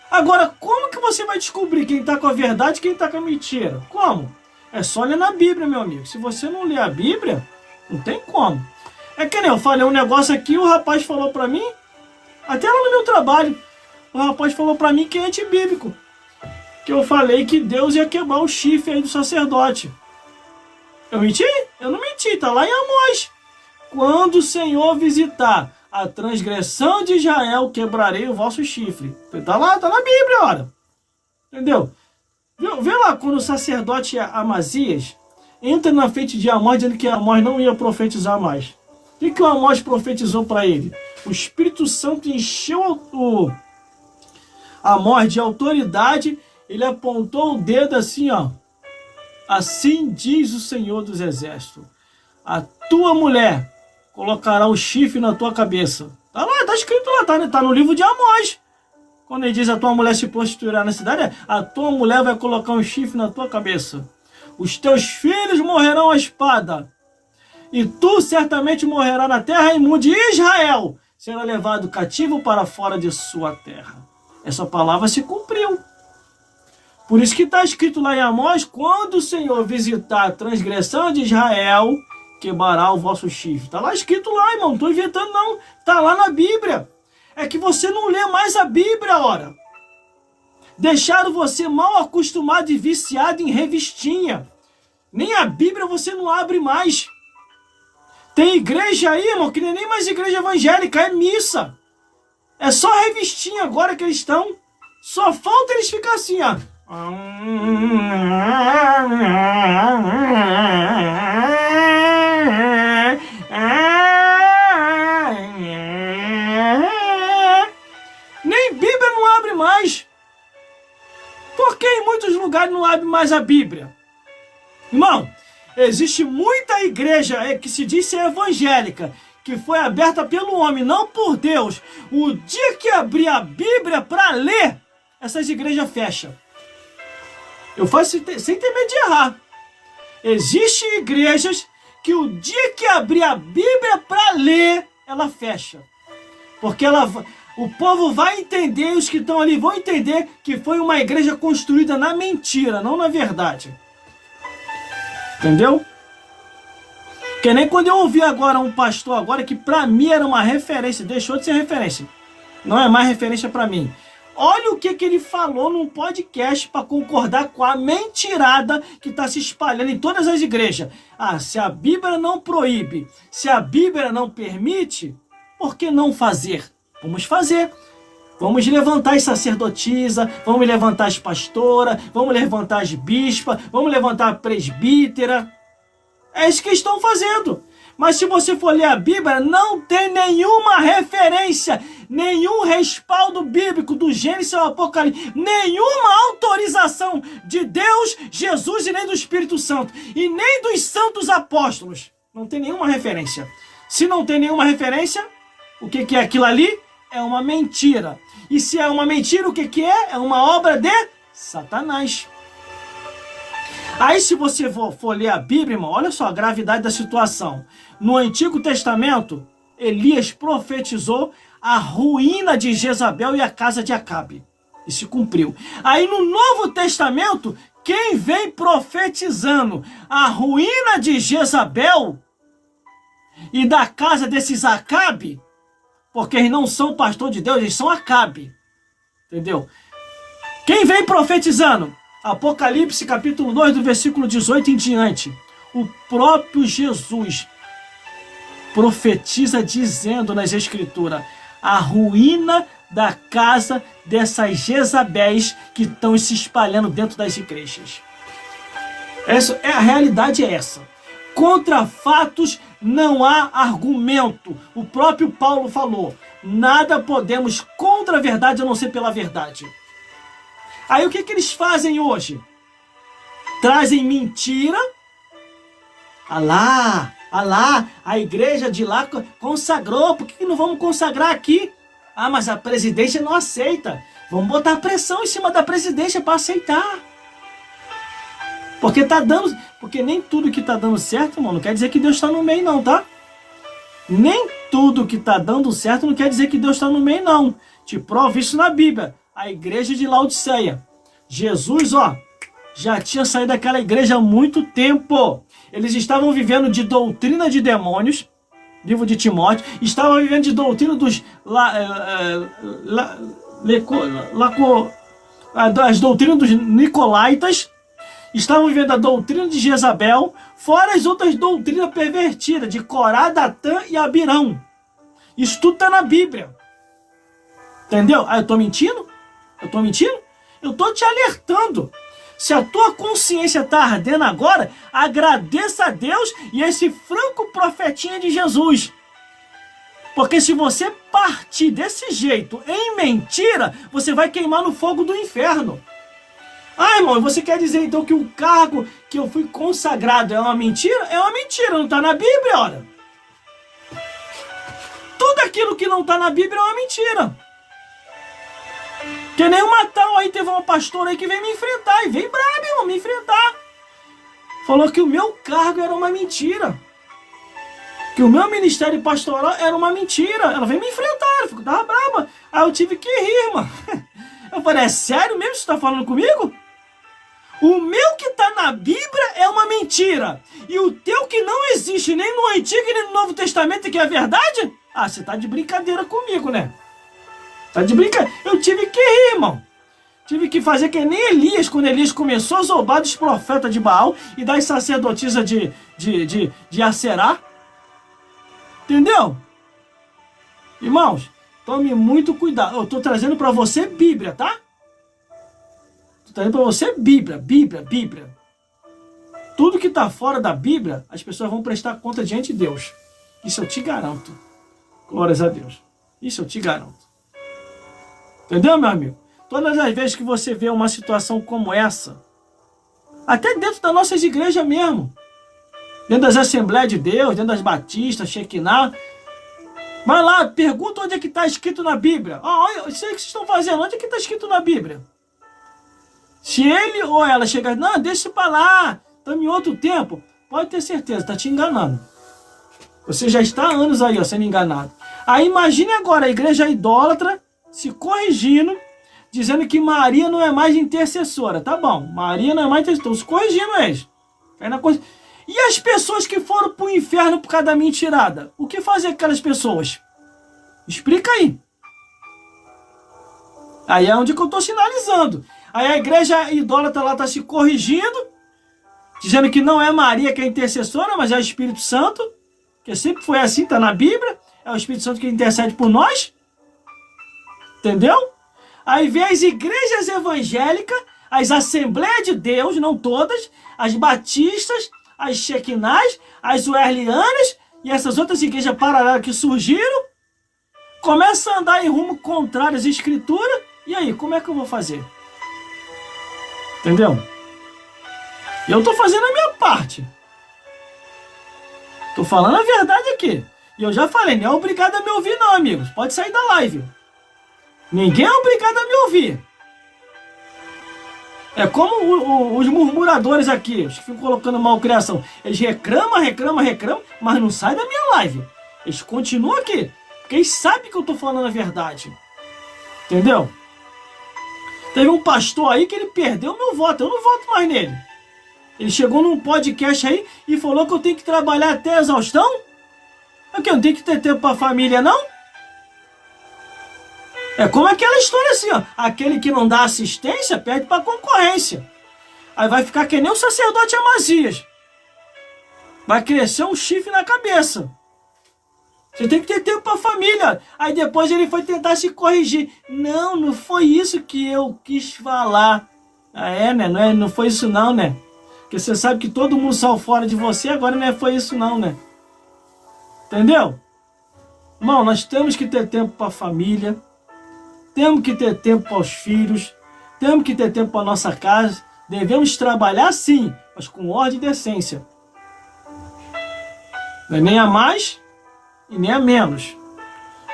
Agora, como que você vai descobrir quem está com a verdade e quem está com a mentira? Como? É só ler na Bíblia, meu amigo. Se você não ler a Bíblia, não tem como. É que nem eu falei um negócio aqui, o rapaz falou pra mim, até lá no meu trabalho, o rapaz falou pra mim que é antibíblico. Que eu falei que Deus ia quebrar o chifre aí do sacerdote. Eu menti? Eu não menti, tá lá em Amós. Quando o Senhor visitar a transgressão de Israel, quebrarei o vosso chifre. Tá lá, tá na Bíblia, ora. Entendeu? Vê lá, quando o sacerdote Amazias entra na frente de Amós, dizendo que Amós não ia profetizar mais. O que o Amós profetizou para ele? O Espírito Santo encheu o Amós de autoridade. Ele apontou o dedo assim, ó. Assim diz o Senhor dos Exércitos: a tua mulher colocará o chifre na tua cabeça. Tá lá, tá escrito lá, tá no livro de Amós. Quando ele diz a tua mulher se prostituirá na cidade, a tua mulher vai colocar um chifre na tua cabeça. Os teus filhos morrerão à espada, e tu certamente morrerá na terra imunda, e Israel será levado cativo para fora de sua terra. Essa palavra se cumpriu. Por isso que está escrito lá em Amós: quando o Senhor visitar a transgressão de Israel, quebrará o vosso chifre. Está lá escrito lá, irmão, não estou inventando não, está lá na Bíblia. É que você não lê mais a Bíblia, ora. Deixaram você mal acostumado e viciado em revistinha. Nem a Bíblia você não abre mais. Tem igreja aí, irmão, que nem mais igreja evangélica, é missa. É só revistinha agora que eles estão. Só falta eles ficar assim, ó. Nem Bíblia não abre mais. Por que em muitos lugares não abre mais a Bíblia? Irmão, existe muita igreja que se diz ser evangélica, que foi aberta pelo homem, não por Deus. O dia que abrir a Bíblia para ler, essas igrejas fecham. Eu faço sem ter medo de errar. Existem igrejas que o dia que abrir a Bíblia para ler, ela fecha. Porque o povo vai entender, os que estão ali vão entender que foi uma igreja construída na mentira, não na verdade. Entendeu? Que nem quando eu ouvi agora um pastor agora que para mim era uma referência, deixou de ser referência. Não é mais referência para mim. Olha o que ele falou num podcast para concordar com a mentirada que está se espalhando em todas as igrejas. Ah, se a Bíblia não proíbe, se a Bíblia não permite, por que não fazer? Vamos fazer. Vamos levantar as sacerdotisas, vamos levantar as pastoras, vamos levantar as bispas, vamos levantar a presbítera. É isso que estão fazendo. Mas se você for ler a Bíblia, não tem nenhuma referência, nenhum respaldo bíblico do Gênesis ao Apocalipse, nenhuma autorização de Deus, Jesus e nem do Espírito Santo, e nem dos santos apóstolos. Não tem nenhuma referência. Se não tem nenhuma referência, o que é aquilo ali? É uma mentira. E se é uma mentira, o que é? É uma obra de Satanás. Aí se você for ler a Bíblia, irmão, olha só a gravidade da situação. No Antigo Testamento, Elias profetizou a ruína de Jezabel e a casa de Acabe. E se cumpriu. Aí no Novo Testamento, quem vem profetizando a ruína de Jezabel e da casa desses Acabe, porque eles não são pastor de Deus, eles são Acabe. Entendeu? Quem vem profetizando? Apocalipse capítulo 2, do versículo 18 em diante. O próprio Jesus profetiza dizendo nas Escrituras a ruína da casa dessas Jezabéis que estão se espalhando dentro das igrejas. A realidade é essa. Contra fatos não há argumento. O próprio Paulo falou, nada podemos contra a verdade a não ser pela verdade. Aí o que eles fazem hoje? Trazem mentira. Alá, a igreja de lá consagrou, por que não vamos consagrar aqui? Ah, mas a presidência não aceita. Vamos botar pressão em cima da presidência para aceitar. Porque nem tudo que está dando certo, irmão, não quer dizer que Deus está no meio não, tá? Nem tudo que está dando certo não quer dizer que Deus está no meio não. Te provo isso na Bíblia. A igreja de Laodiceia. Jesus, já tinha saído daquela igreja há muito tempo. Eles estavam vivendo de doutrina de demônios, livro de Timóteo, estavam vivendo de doutrina dos as doutrinas dos Nicolaitas, estavam vivendo a doutrina de Jezabel, fora as outras doutrinas pervertidas, de Corá, Datã e Abirão. Isso tudo está na Bíblia. Entendeu? Ah, eu estou mentindo? Eu estou te alertando. Se a tua consciência está ardendo agora, agradeça a Deus e esse franco profetinha de Jesus. Porque se você partir desse jeito, em mentira, você vai queimar no fogo do inferno. Ah, irmão, você quer dizer então que o cargo que eu fui consagrado é uma mentira? É uma mentira, não está na Bíblia, olha. Tudo aquilo que não está na Bíblia é uma mentira. Que nem uma tal aí, teve uma pastora aí que veio me enfrentar, e veio brava, irmão, me enfrentar. Falou que o meu cargo era uma mentira. Que o meu ministério pastoral era uma mentira. Ela veio me enfrentar, ela tava brava. Aí eu tive que rir, irmão. Eu falei, é sério mesmo que você tá falando comigo? O meu que tá na Bíblia é uma mentira. E o teu que não existe nem no Antigo nem no Novo Testamento, que é a verdade? Ah, você tá de brincadeira comigo, né? Tá de brincadeira. Eu tive que rir, irmão. Tive que fazer que nem Elias, quando Elias começou a zombar dos profetas de Baal e das sacerdotisas de Aserá. Entendeu? Irmãos, tome muito cuidado. Eu tô trazendo para você Bíblia, tá? Tô trazendo para você Bíblia. Tudo que tá fora da Bíblia, as pessoas vão prestar conta diante de Deus. Isso eu te garanto. Glórias a Deus. Isso eu te garanto. Entendeu, meu amigo? Todas as vezes que você vê uma situação como essa, até dentro das nossas igrejas mesmo, dentro das Assembleias de Deus, dentro das Batistas, Shekinah, vai lá, pergunta onde é que está escrito na Bíblia. Olha, isso aí que vocês estão fazendo, onde é que está escrito na Bíblia? Se ele ou ela chegar, não, deixa para lá, estamos em outro tempo, pode ter certeza, está te enganando. Você já está há anos aí, sendo enganado. Aí imagine agora a igreja idólatra se corrigindo, dizendo que Maria não é mais intercessora. Tá bom, Maria não é mais intercessora. Estão se corrigindo eles. E as pessoas que foram para o inferno por causa da mentirada? O que fazer com aquelas pessoas? Explica aí. Aí é onde que eu estou sinalizando. Aí a igreja idólatra lá está se corrigindo, dizendo que não é Maria que é intercessora, mas é o Espírito Santo, que sempre foi assim, está na Bíblia. É o Espírito Santo que intercede por nós. Entendeu? Aí vem as igrejas evangélicas, as Assembleias de Deus, não todas, as batistas, as Shekinahs, as Wesleyanianas e essas outras igrejas paralelas que surgiram, começam a andar em rumo contrário às escrituras, e aí, como é que eu vou fazer? Entendeu? Eu tô fazendo a minha parte. Tô falando a verdade aqui. E eu já falei, não é obrigado a me ouvir não, amigos. Pode sair da live. Ninguém é obrigado a me ouvir. É como os murmuradores aqui, os que ficam colocando malcriação. Eles reclamam, mas não saem da minha live. Eles continuam aqui, porque eles sabem que eu tô falando a verdade. Entendeu? Teve um pastor aí que ele perdeu meu voto. Eu não voto mais nele. Ele chegou num podcast aí e falou que eu tenho que trabalhar até a exaustão. Aqui, eu não tenho que ter tempo pra família, não? É como aquela história assim, ó. Aquele que não dá assistência perde pra concorrência. Aí vai ficar que nem o sacerdote Amazias. Vai crescer um chifre na cabeça. Você tem que ter tempo pra família. Aí depois ele foi tentar se corrigir. Não, não foi isso que eu quis falar. Ah, né? Não foi isso não, né? Porque você sabe que todo mundo saiu fora de você, agora não foi isso não, né? Entendeu? Irmão, nós temos que ter tempo para a família, temos que ter tempo para os filhos, temos que ter tempo para a nossa casa, devemos trabalhar sim, mas com ordem e decência. Não é nem a mais e nem a menos,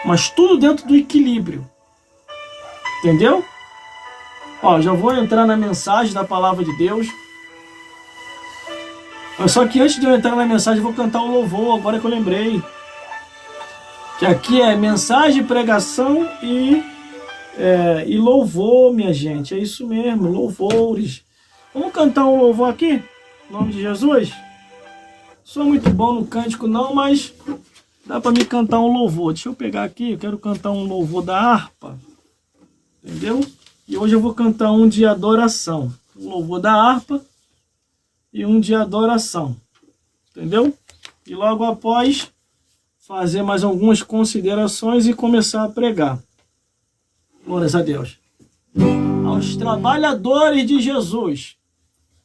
mas tudo dentro do equilíbrio. Entendeu? Ó, já vou entrar na mensagem da palavra de Deus. Só que antes de eu entrar na mensagem, eu vou cantar o louvor, agora que eu lembrei. Que aqui é mensagem, pregação e louvor, minha gente. É isso mesmo, louvores. Vamos cantar um louvor aqui? Em nome de Jesus? Sou muito bom no cântico não, mas dá para me cantar um louvor. Deixa eu pegar aqui, eu quero cantar um louvor da harpa. Entendeu? E hoje eu vou cantar um de adoração. Um louvor da harpa e um de adoração, entendeu? E logo após fazer mais algumas considerações e começar a pregar. Glórias a Deus. Aos trabalhadores de Jesus,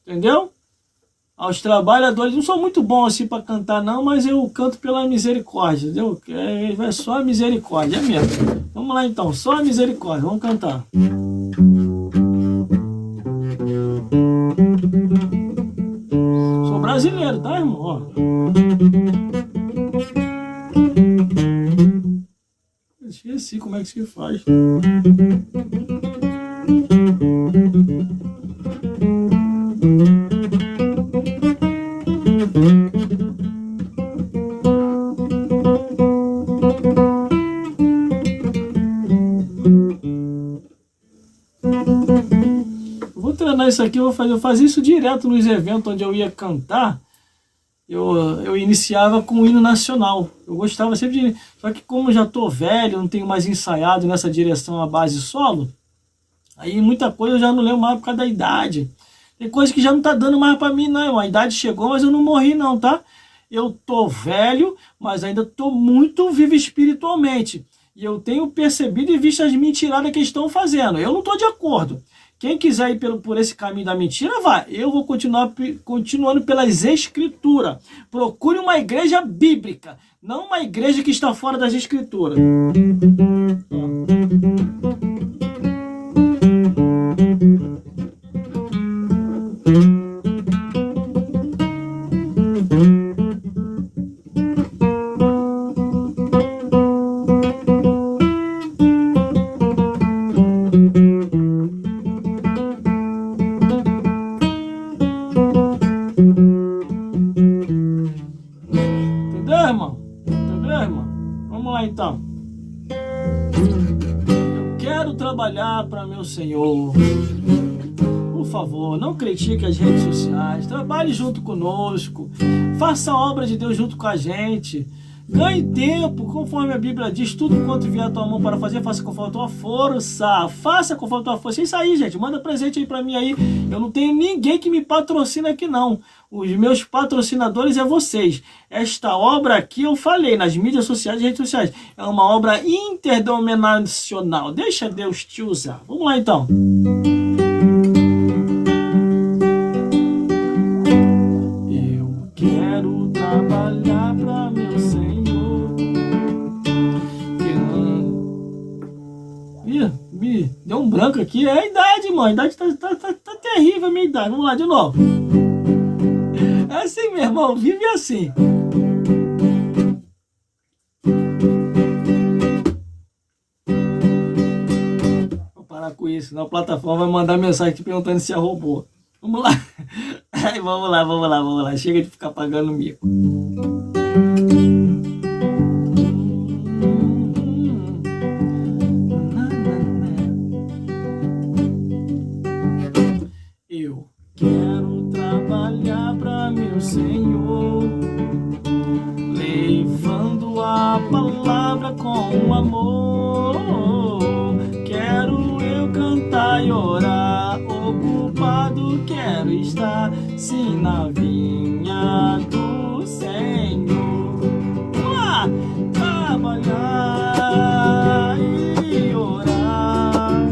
entendeu? Aos trabalhadores, não sou muito bom assim para cantar não, mas eu canto pela misericórdia, entendeu? É só a misericórdia, é mesmo. Vamos lá então, só a misericórdia, vamos cantar. Brasileiro, tá, irmão? Ó. Esqueci como é que se faz. Isso aqui eu fazia isso direto nos eventos onde eu ia cantar. Eu iniciava com o hino nacional. Eu gostava sempre de... Só que como eu já tô velho, não tenho mais ensaiado nessa direção à base solo, aí muita coisa eu já não lembro mais por causa da idade. Tem coisa que já não tá dando mais para mim não. A idade chegou, mas eu não morri não, tá? Eu tô velho, mas ainda tô muito vivo espiritualmente. E eu tenho percebido e visto as mentiradas que estão fazendo. Eu não tô de acordo. Quem quiser ir por esse caminho da mentira, vai. Eu vou continuando pelas escrituras. Procure uma igreja bíblica, não uma igreja que está fora das escrituras. Para meu Senhor, por favor, não critique as redes sociais, trabalhe junto conosco, faça a obra de Deus junto com a gente, Ganhe tempo, conforme a Bíblia diz, tudo quanto vier a tua mão para fazer, faça conforme a tua força. Faça conforme a tua força. É isso aí, gente. Manda presente aí para mim aí. Eu não tenho ninguém que me patrocina aqui, não. Os meus patrocinadores é vocês. Esta obra aqui, eu falei, nas mídias sociais e redes sociais, é uma obra interdenominacional. Deixa Deus te usar. Vamos lá, então. Eu quero trabalhar para meu Senhor. Me deu um branco aqui. É a idade, mano. A idade tá terrível, a minha idade. Vamos lá, de novo. É assim, meu irmão. Vive assim. Vou parar com isso, senão a plataforma vai mandar mensagem te perguntando se é robô. Vamos lá. Vamos lá. Chega de ficar pagando mico. Eu quero trabalhar para meu Senhor, levando a palavra com amor. Quero eu cantar e orar, ocupado quero estar, sim, na vinha do Senhor. Vamos lá! Trabalhar e orar,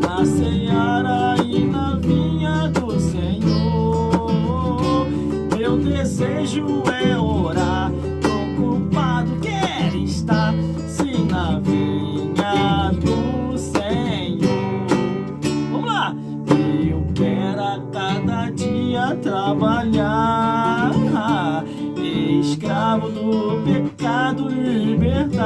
na seara e na vinha do Senhor. Meu desejo é orar, ocupado quero estar, sim, na vinha do Senhor. Vamos lá! Eu quero a cada dia trabalhar, escravo do pecado libertar,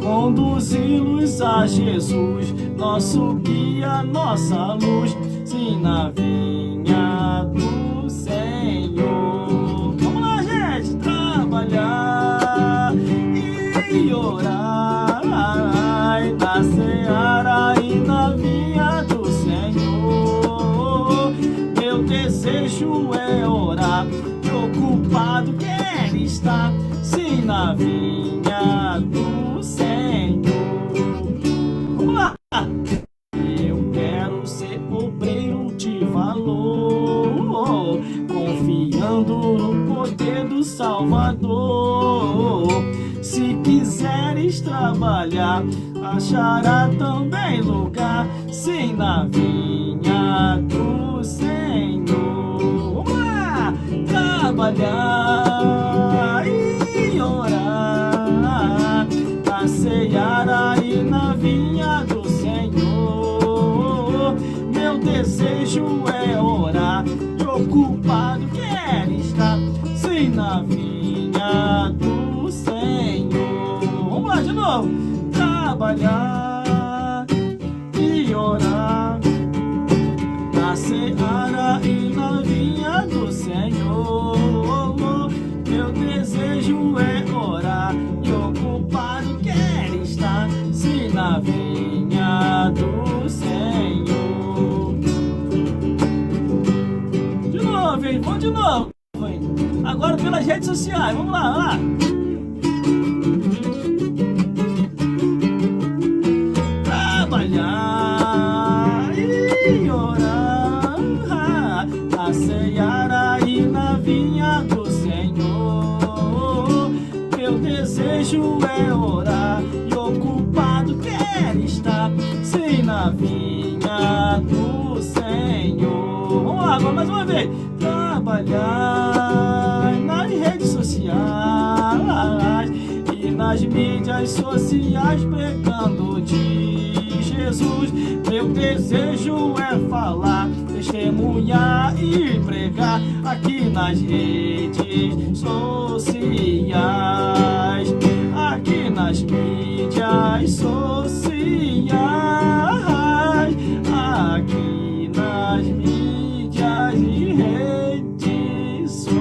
conduzi-los a Jesus, nosso guia, nossa luz, sim, na vinha do Senhor. Vamos lá, gente, trabalhar e orar, na seara e na vinha do Senhor. Meu desejo é orar, ocupado quer estar, sim, na vinha do Senhor. Vamos lá! Eu quero ser obreiro de valor, confiando no poder do Salvador. Se quiseres trabalhar, achará também lugar, sim, na vinha do Senhor. Vamos lá! Trabalhar e orar, na seara e na vinha do Senhor. Meu desejo é orar, e ocupado quero estar, sim, na vinha do Senhor. Vamos lá de novo. Trabalhar e orar, na seara e na vinha do Senhor. Meu desejo é orar, e ocupado quero estar, sim, na vinha do Senhor. De novo, hein? Vamos de novo, hein? Agora pelas redes sociais. Vamos lá, vamos lá. Trabalhar e orar, na seara e na vinha do Senhor. Meu desejo é orar, e ocupado quero estar, sim, na vinha do Senhor. Vamos lá, vamos mais uma vez. Trabalhar nas redes sociais e nas mídias sociais, pregando de Jesus. Meu desejo é falar, testemunhar e pregar aqui nas redes sociais, aqui nas mídias sociais, aqui nas mídias e redes sociais.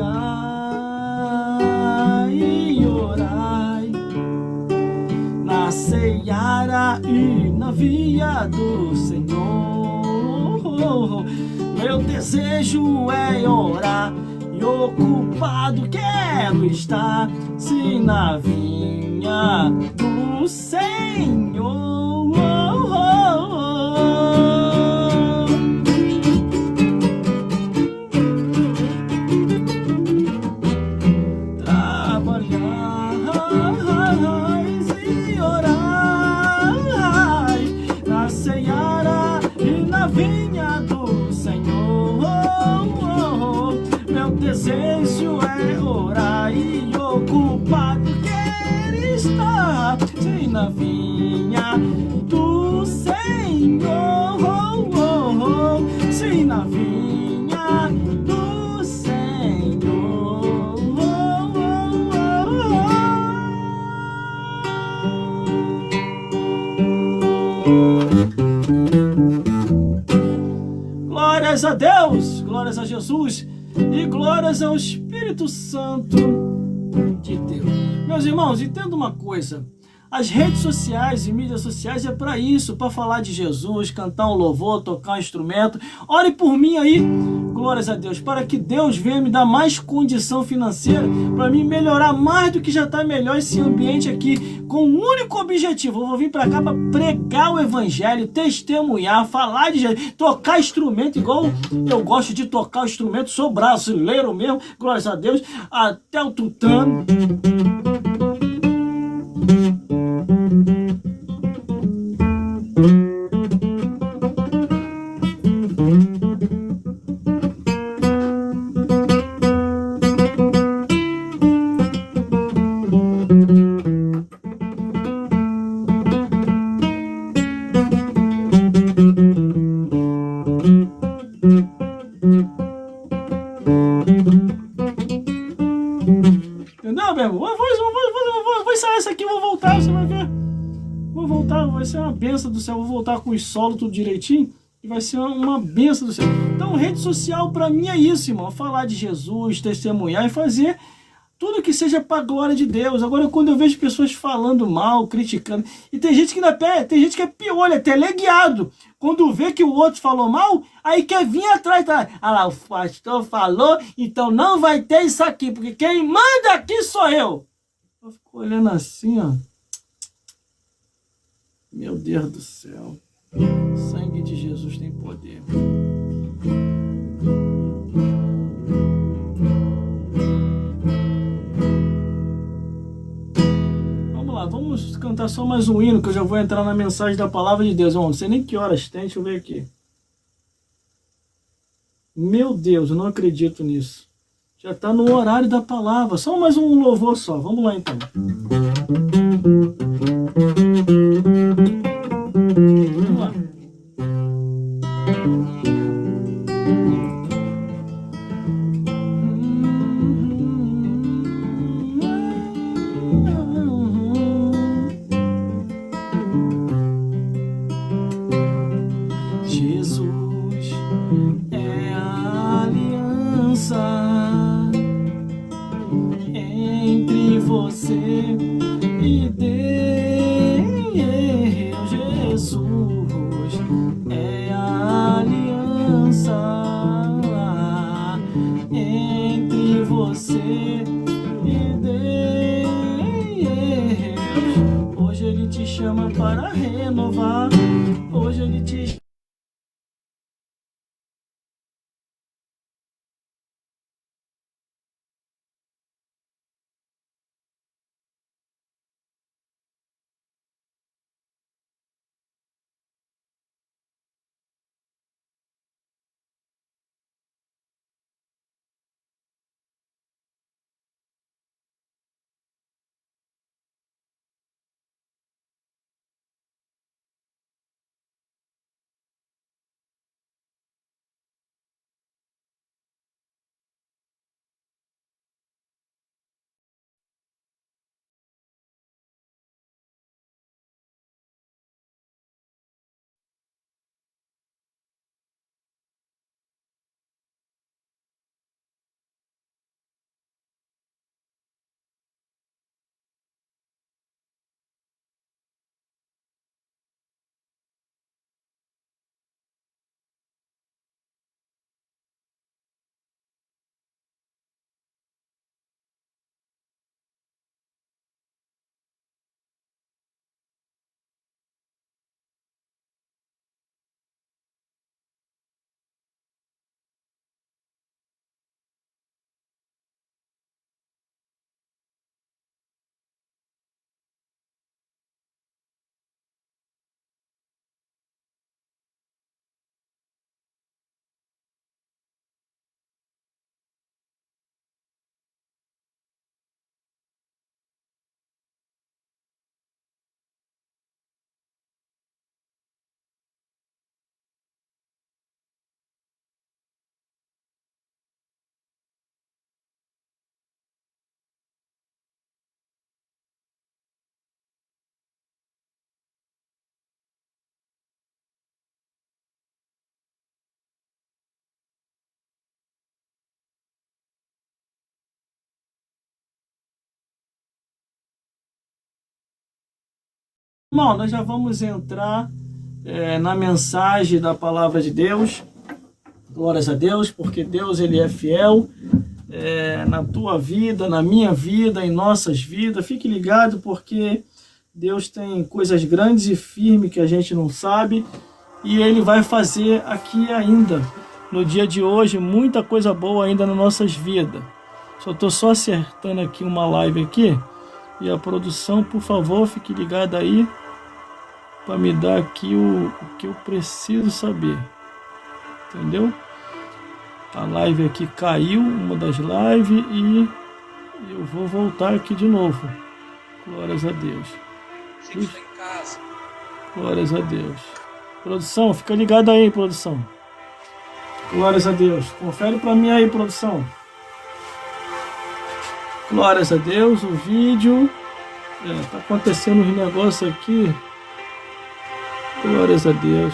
Trabalhar e orar, na seara e na vida vinha do Senhor. Meu desejo é orar e ocupado quero estar, se na vinha do Senhor. Desejo é orar e ocupado quer estar, se na vinha do Senhor, se na vinha do Senhor. Glórias a Deus, glórias a Jesus e glórias ao Espírito Santo de Deus. Meus irmãos, entenda uma coisa: as redes sociais e mídias sociais é para isso, para falar de Jesus, cantar um louvor, tocar um instrumento. Ore por mim aí, glórias a Deus, para que Deus venha me dar mais condição financeira, para mim melhorar mais do que já está melhor esse ambiente aqui, com um único objetivo: eu vou vir para cá para pregar o evangelho, testemunhar, falar de Jesus, tocar instrumento, igual eu gosto de tocar o instrumento, sou brasileiro mesmo, glórias a Deus, até o tutano. Entendeu, meu irmão? Vou ensaiar isso aqui, vou voltar, você vai ver. Vou voltar, vai ser uma benção do céu. Vou voltar com os solos tudo direitinho e vai ser uma benção do céu. Então, rede social para mim é isso, irmão. Falar de Jesus, testemunhar e fazer tudo que seja para a glória de Deus. Agora, quando eu vejo pessoas falando mal, criticando, e tem gente que ainda tem gente que é piolho, é teleguiado. Quando vê que o outro falou mal, aí quer vir atrás. Tá? Ah lá, o pastor falou, então não vai ter isso aqui, porque quem manda aqui sou eu. Eu fico olhando assim, ó. Meu Deus do céu. O sangue de Jesus tem poder. Vamos cantar só mais um hino, que eu já vou entrar na mensagem da palavra de Deus. Não sei nem que horas tem, deixa eu ver aqui. Meu Deus, eu não acredito nisso. Já está no horário da palavra. Só mais um louvor só. Vamos lá então. Vamos lá. Irmão, nós já vamos entrar na mensagem da palavra de Deus. Glórias a Deus, porque Deus ele é fiel na tua vida, na minha vida, em nossas vidas. Fique ligado, porque Deus tem coisas grandes e firmes que a gente não sabe, e Ele vai fazer aqui ainda, no dia de hoje, muita coisa boa ainda nas nossas vidas. Estou só acertando aqui uma live aqui, e a produção, por favor, fique ligada aí, para me dar aqui o que eu preciso saber, entendeu? A live aqui caiu, uma das lives, e eu vou voltar aqui de novo. Glórias a Deus. Gente, está em casa. Glórias a Deus. Produção, fica ligada aí, produção. Glórias a Deus. Confere para mim aí, produção. Glórias a Deus, o vídeo. Tá acontecendo uns negócios aqui. Glórias a Deus.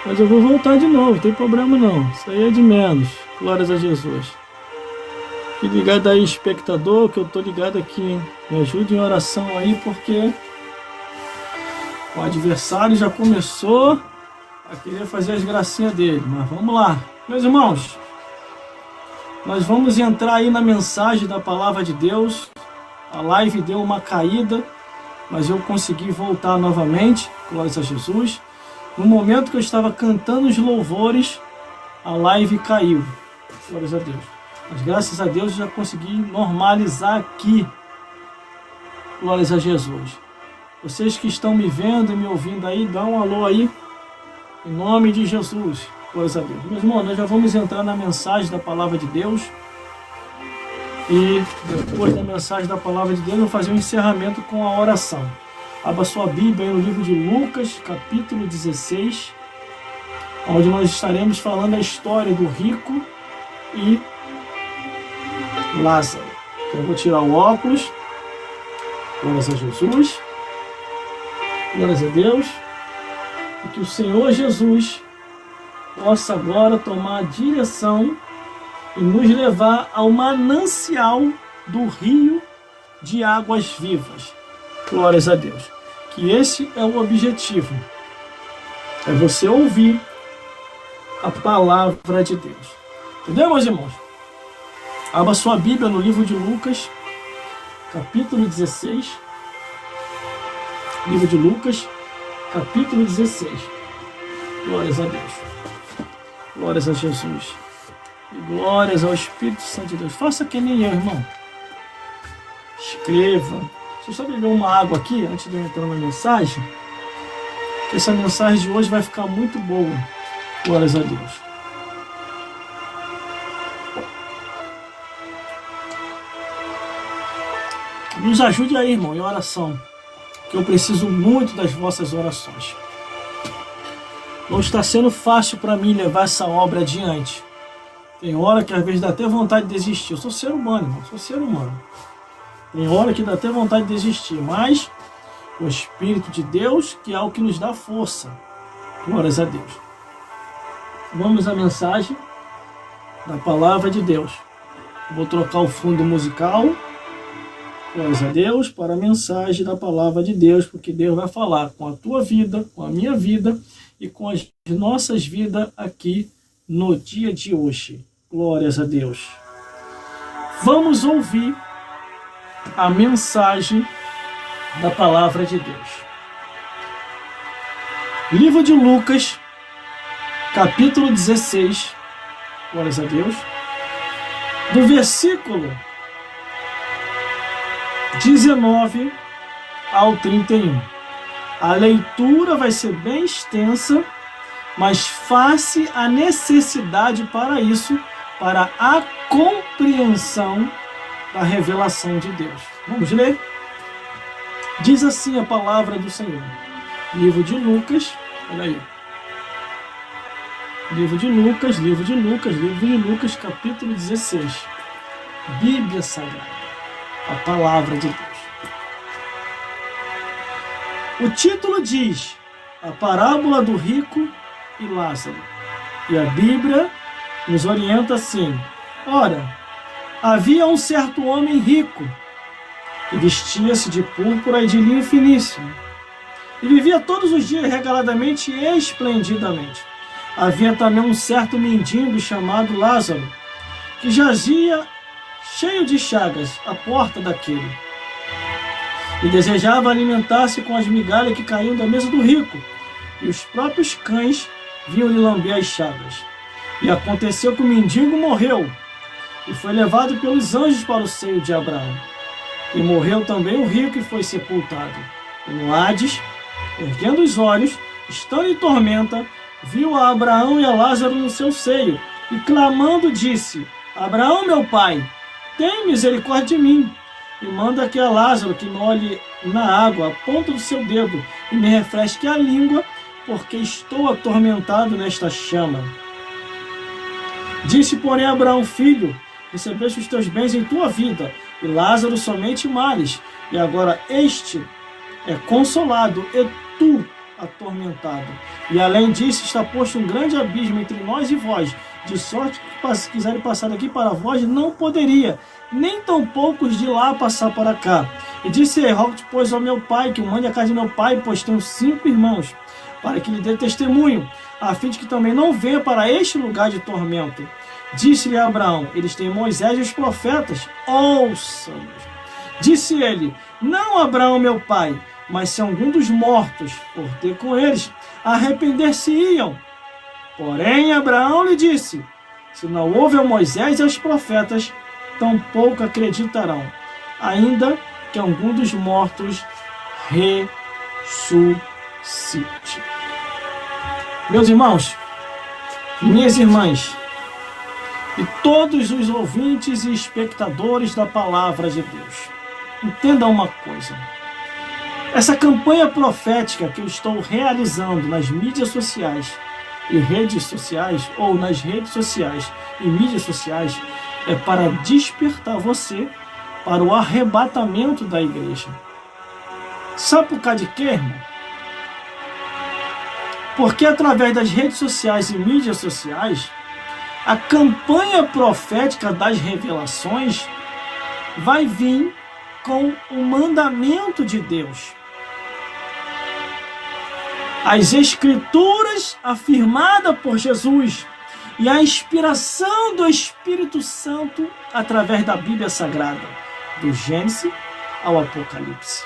Mas eu vou voltar de novo, não tem problema não. Isso aí é de menos. Glórias a Jesus. Fique ligado aí, espectador, que eu tô ligado aqui, hein? Me ajude em oração aí, porque o adversário já começou a querer fazer as gracinhas dele. Mas vamos lá. Meus irmãos, nós vamos entrar aí na mensagem da palavra de Deus. A live deu uma caída, mas eu consegui voltar novamente. Glórias a Jesus. No momento que eu estava cantando os louvores, a live caiu. Glórias a Deus. Mas graças a Deus eu já consegui normalizar aqui. Glórias a Jesus. Vocês que estão me vendo e me ouvindo aí, dá um alô aí. Em nome de Jesus. Glórias a Deus. Meus irmãos, nós já vamos entrar na mensagem da palavra de Deus. E depois da mensagem da palavra de Deus, eu vou fazer um encerramento com a oração. Abra sua Bíblia aí no livro de Lucas, capítulo 16, onde nós estaremos falando a história do rico e Lázaro. Então, eu vou tirar o óculos. Glórias a Jesus. Glórias a Deus. E que o Senhor Jesus possa agora tomar a direção e nos levar ao manancial do rio de águas vivas. Glórias a Deus. Que esse é o objetivo. É você ouvir a palavra de Deus. Entendeu, meus irmãos? Abra sua Bíblia no livro de Lucas, capítulo 16. Livro de Lucas, capítulo 16. Glórias a Deus. Glórias a Jesus. E glórias ao Espírito Santo de Deus. Faça que nem eu, irmão. Escreva. Deixa eu só beber uma água aqui, antes de eu entrar na mensagem. Que essa mensagem de hoje vai ficar muito boa. Glórias a Deus. Nos ajude aí, irmão, em oração. Que eu preciso muito das vossas orações. Não está sendo fácil para mim levar essa obra adiante. Tem hora que às vezes dá até vontade de desistir. Eu sou ser humano, irmão. Sou ser humano. Tem hora que dá até vontade de desistir. Mas o Espírito de Deus que é o que nos dá força. Glórias a Deus. Vamos à mensagem da palavra de Deus. Vou trocar o fundo musical. Glórias a Deus, para a mensagem da palavra de Deus, porque Deus vai falar com a tua vida, com a minha vida e com as nossas vidas aqui no dia de hoje. Glórias a Deus. Vamos ouvir a mensagem da palavra de Deus. Livro de Lucas, capítulo 16, glórias a Deus, do versículo 19 ao 31. A leitura vai ser bem extensa, mas face a necessidade para isso, para a compreensão da revelação de Deus. Vamos ler? Diz assim a palavra do Senhor. Livro de Lucas, olha aí. Livro de Lucas, capítulo 16. Bíblia Sagrada. A palavra de Deus. O título diz: a parábola do rico e Lázaro. E a Bíblia nos orienta assim: ora, havia um certo homem rico, que vestia-se de púrpura e de linho finíssimo, e vivia todos os dias regaladamente e esplendidamente. Havia também um certo mendigo chamado Lázaro, que jazia cheio de chagas à porta daquele, e desejava alimentar-se com as migalhas que caíam da mesa do rico, e os próprios cães vinham-lhe lamber as chagas. E aconteceu que o mendigo morreu, e foi levado pelos anjos para o seio de Abraão. E morreu também o rico e foi sepultado. E no Hades, erguendo os olhos, estando em tormenta, viu a Abraão e a Lázaro no seu seio, e clamando disse: Abraão, meu pai, tem misericórdia de mim, e manda que a Lázaro que molhe na água a ponta do seu dedo, e me refresque a língua, porque estou atormentado nesta chama. Disse, porém, Abraão: filho, recebeste os teus bens em tua vida, e Lázaro somente males, e agora este é consolado, e tu atormentado. E além disso está posto um grande abismo entre nós e vós, de sorte que se quiserem passar daqui para vós, não poderia, nem tão poucos de lá passar para cá. E disse: rogo-te, pois, ao meu pai, que o mande à casa de meu pai, pois tenho 5 irmãos, para que lhe dê testemunho, a fim de que também não venha para este lugar de tormento. Disse-lhe Abraão: eles têm Moisés e os profetas, ouça-nos. Disse ele: não, Abraão, meu pai, mas se algum dos mortos for ter com eles, arrepender-se-iam. Porém, Abraão lhe disse: se não houve a Moisés e aos profetas, tampouco acreditarão, ainda que algum dos mortos ressuscite. Meus irmãos, minhas irmãs, e todos os ouvintes e espectadores da palavra de Deus, entendam uma coisa. Essa campanha profética que eu estou realizando nas mídias sociais e redes sociais, ou nas redes sociais e mídias sociais, é para despertar você para o arrebatamento da igreja. Sabe por causa de quê, irmão? Porque através das redes sociais e mídias sociais, a campanha profética das revelações vai vir com o mandamento de Deus. As Escrituras afirmadas por Jesus e a inspiração do Espírito Santo através da Bíblia Sagrada, do Gênesis ao Apocalipse.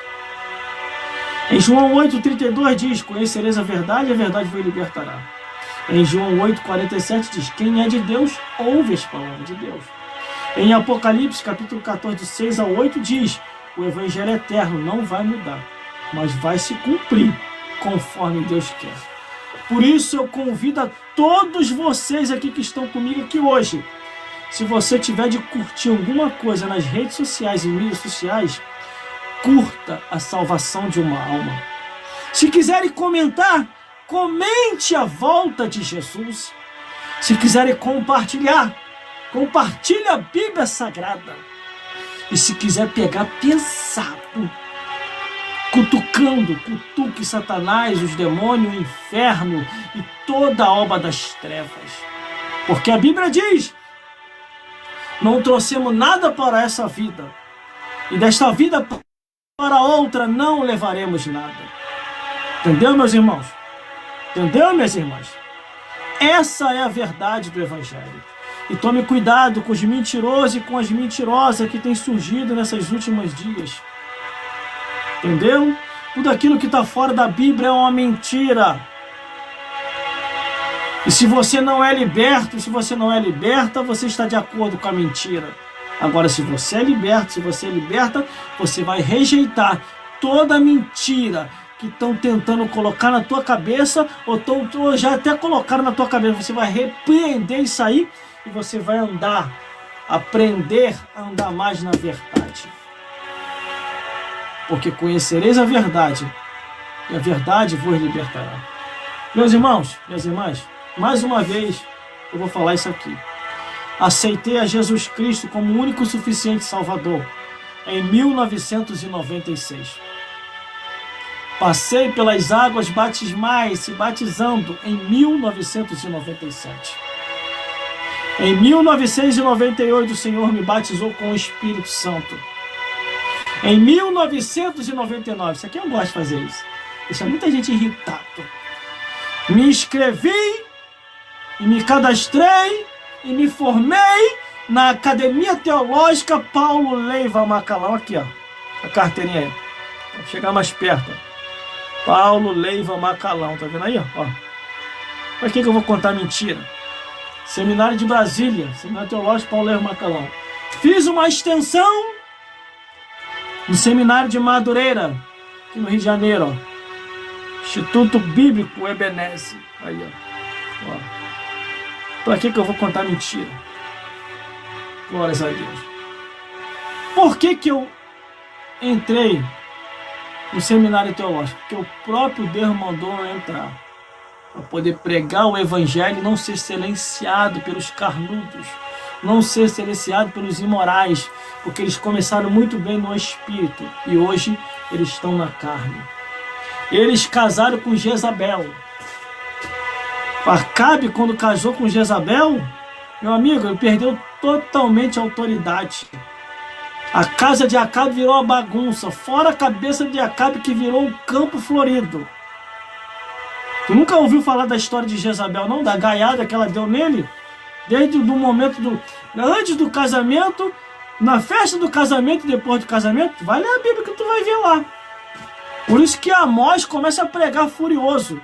Em João 8,32 diz: conhecereis a verdade vos libertará. Em João 8,47 diz: quem é de Deus, ouve as palavras de Deus. Em Apocalipse, capítulo 14, de 6 a 8 diz: o Evangelho eterno não vai mudar, mas vai se cumprir conforme Deus quer. Por isso eu convido a todos vocês aqui que estão comigo aqui hoje, se você tiver de curtir alguma coisa nas redes sociais e mídias sociais, curta a salvação de uma alma. Se quiserem comentar, comente a volta de Jesus. Se quiserem compartilhar, compartilhe a Bíblia Sagrada. E se quiser pegar pesado, cutuque Satanás, os demônios, o inferno e toda a obra das trevas. Porque a Bíblia diz: não trouxemos nada para essa vida, e desta vida para outra não levaremos nada. Entendeu, meus irmãos? Entendeu, minhas irmãs? Essa é a verdade do Evangelho. E tome cuidado com os mentirosos e com as mentirosas que têm surgido nesses últimos dias. Entendeu? Tudo aquilo que está fora da Bíblia é uma mentira. E se você não é liberto, se você não é liberta, você está de acordo com a mentira. Agora, se você é liberto, se você é liberta, você vai rejeitar toda a mentira que estão tentando colocar na tua cabeça, ou já até colocaram na tua cabeça. Você vai repreender isso aí e você vai aprender a andar mais na verdade. Porque conhecereis a verdade, e a verdade vos libertará. Meus irmãos, minhas irmãs, mais uma vez eu vou falar isso aqui. Aceitei a Jesus Cristo como único e suficiente Salvador em 1996. Passei pelas águas batismais, se batizando em 1997. Em 1998, o Senhor me batizou com o Espírito Santo. Em 1999, isso aqui eu gosto de fazer isso. Deixa muita gente irritada. Me inscrevi e me cadastrei e me formei na Academia Teológica Paulo Leiva Macalão. Aqui, ó, a carteirinha aí. Vou chegar mais perto. Paulo Leiva Macalão, tá vendo aí, ó? Pra que eu vou contar mentira? Seminário de Brasília, Seminário Teológico Paulo Leiva Macalão. Fiz uma extensão no Seminário de Madureira, aqui no Rio de Janeiro, ó. Instituto Bíblico Ebenezer. Aí, ó. Pra que eu vou contar mentira? Glórias a Deus. Por que eu entrei no Seminário Teológico? Porque o próprio Deus mandou eu entrar. Para poder pregar o Evangelho e não ser silenciado pelos carnudos. Não ser silenciado pelos imorais. Porque eles começaram muito bem no espírito. E hoje eles estão na carne. Eles casaram com Jezabel. Acabe, quando casou com Jezabel, meu amigo, ele perdeu totalmente a autoridade. A casa de Acabe virou uma bagunça. Fora a cabeça de Acabe, que virou um campo florido. Tu nunca ouviu falar da história de Jezabel, não? Da gaiada que ela deu nele? Desde o momento antes do casamento, na festa do casamento e depois do casamento. Vai ler a Bíblia que tu vai ver lá. Por isso que Amós começa a pregar furioso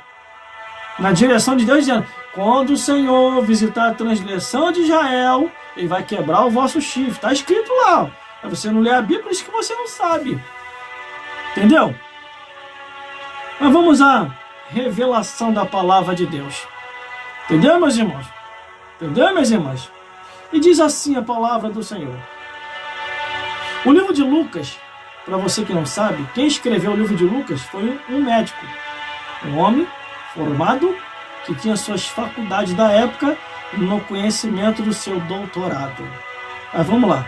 na direção de Deus, dizendo: quando o Senhor visitar a transgressão de Israel, ele vai quebrar o vosso chifre. Está escrito lá, ó. Mas você não lê a Bíblia, por isso que você não sabe. Entendeu? Mas vamos à revelação da palavra de Deus. Entendeu, meus irmãos? Entendeu, minhas irmãs? E diz assim a palavra do Senhor. O livro de Lucas, para você que não sabe, quem escreveu o livro de Lucas foi um médico. Um homem formado que tinha suas faculdades da época no conhecimento do seu doutorado. Mas vamos lá.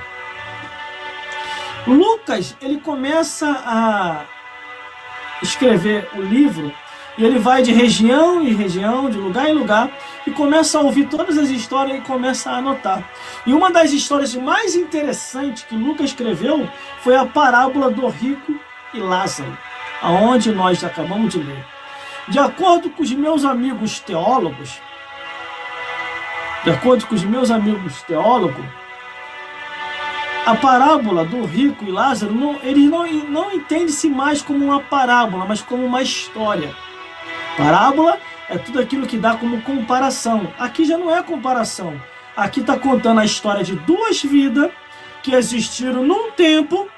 Lucas, ele começa a escrever o livro e ele vai de região em região, de lugar em lugar, e começa a ouvir todas as histórias e começa a anotar. E uma das histórias mais interessantes que Lucas escreveu foi a parábola do rico e Lázaro, aonde nós acabamos de ler. De acordo com os meus amigos teólogos, a parábola do rico e Lázaro, ele não entende-se mais como uma parábola, mas como uma história. Parábola é tudo aquilo que dá como comparação. Aqui já não é comparação. Aqui está contando a história de duas vidas que existiram num tempo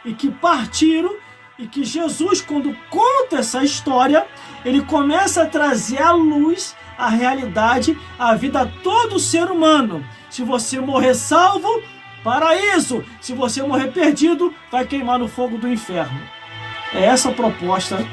e que partiram, e que Jesus, quando conta essa história, ele começa a trazer à luz a realidade, a vida a todo ser humano. Se você morrer salvo, paraíso. Se você morrer perdido, vai queimar no fogo do inferno. É essa a proposta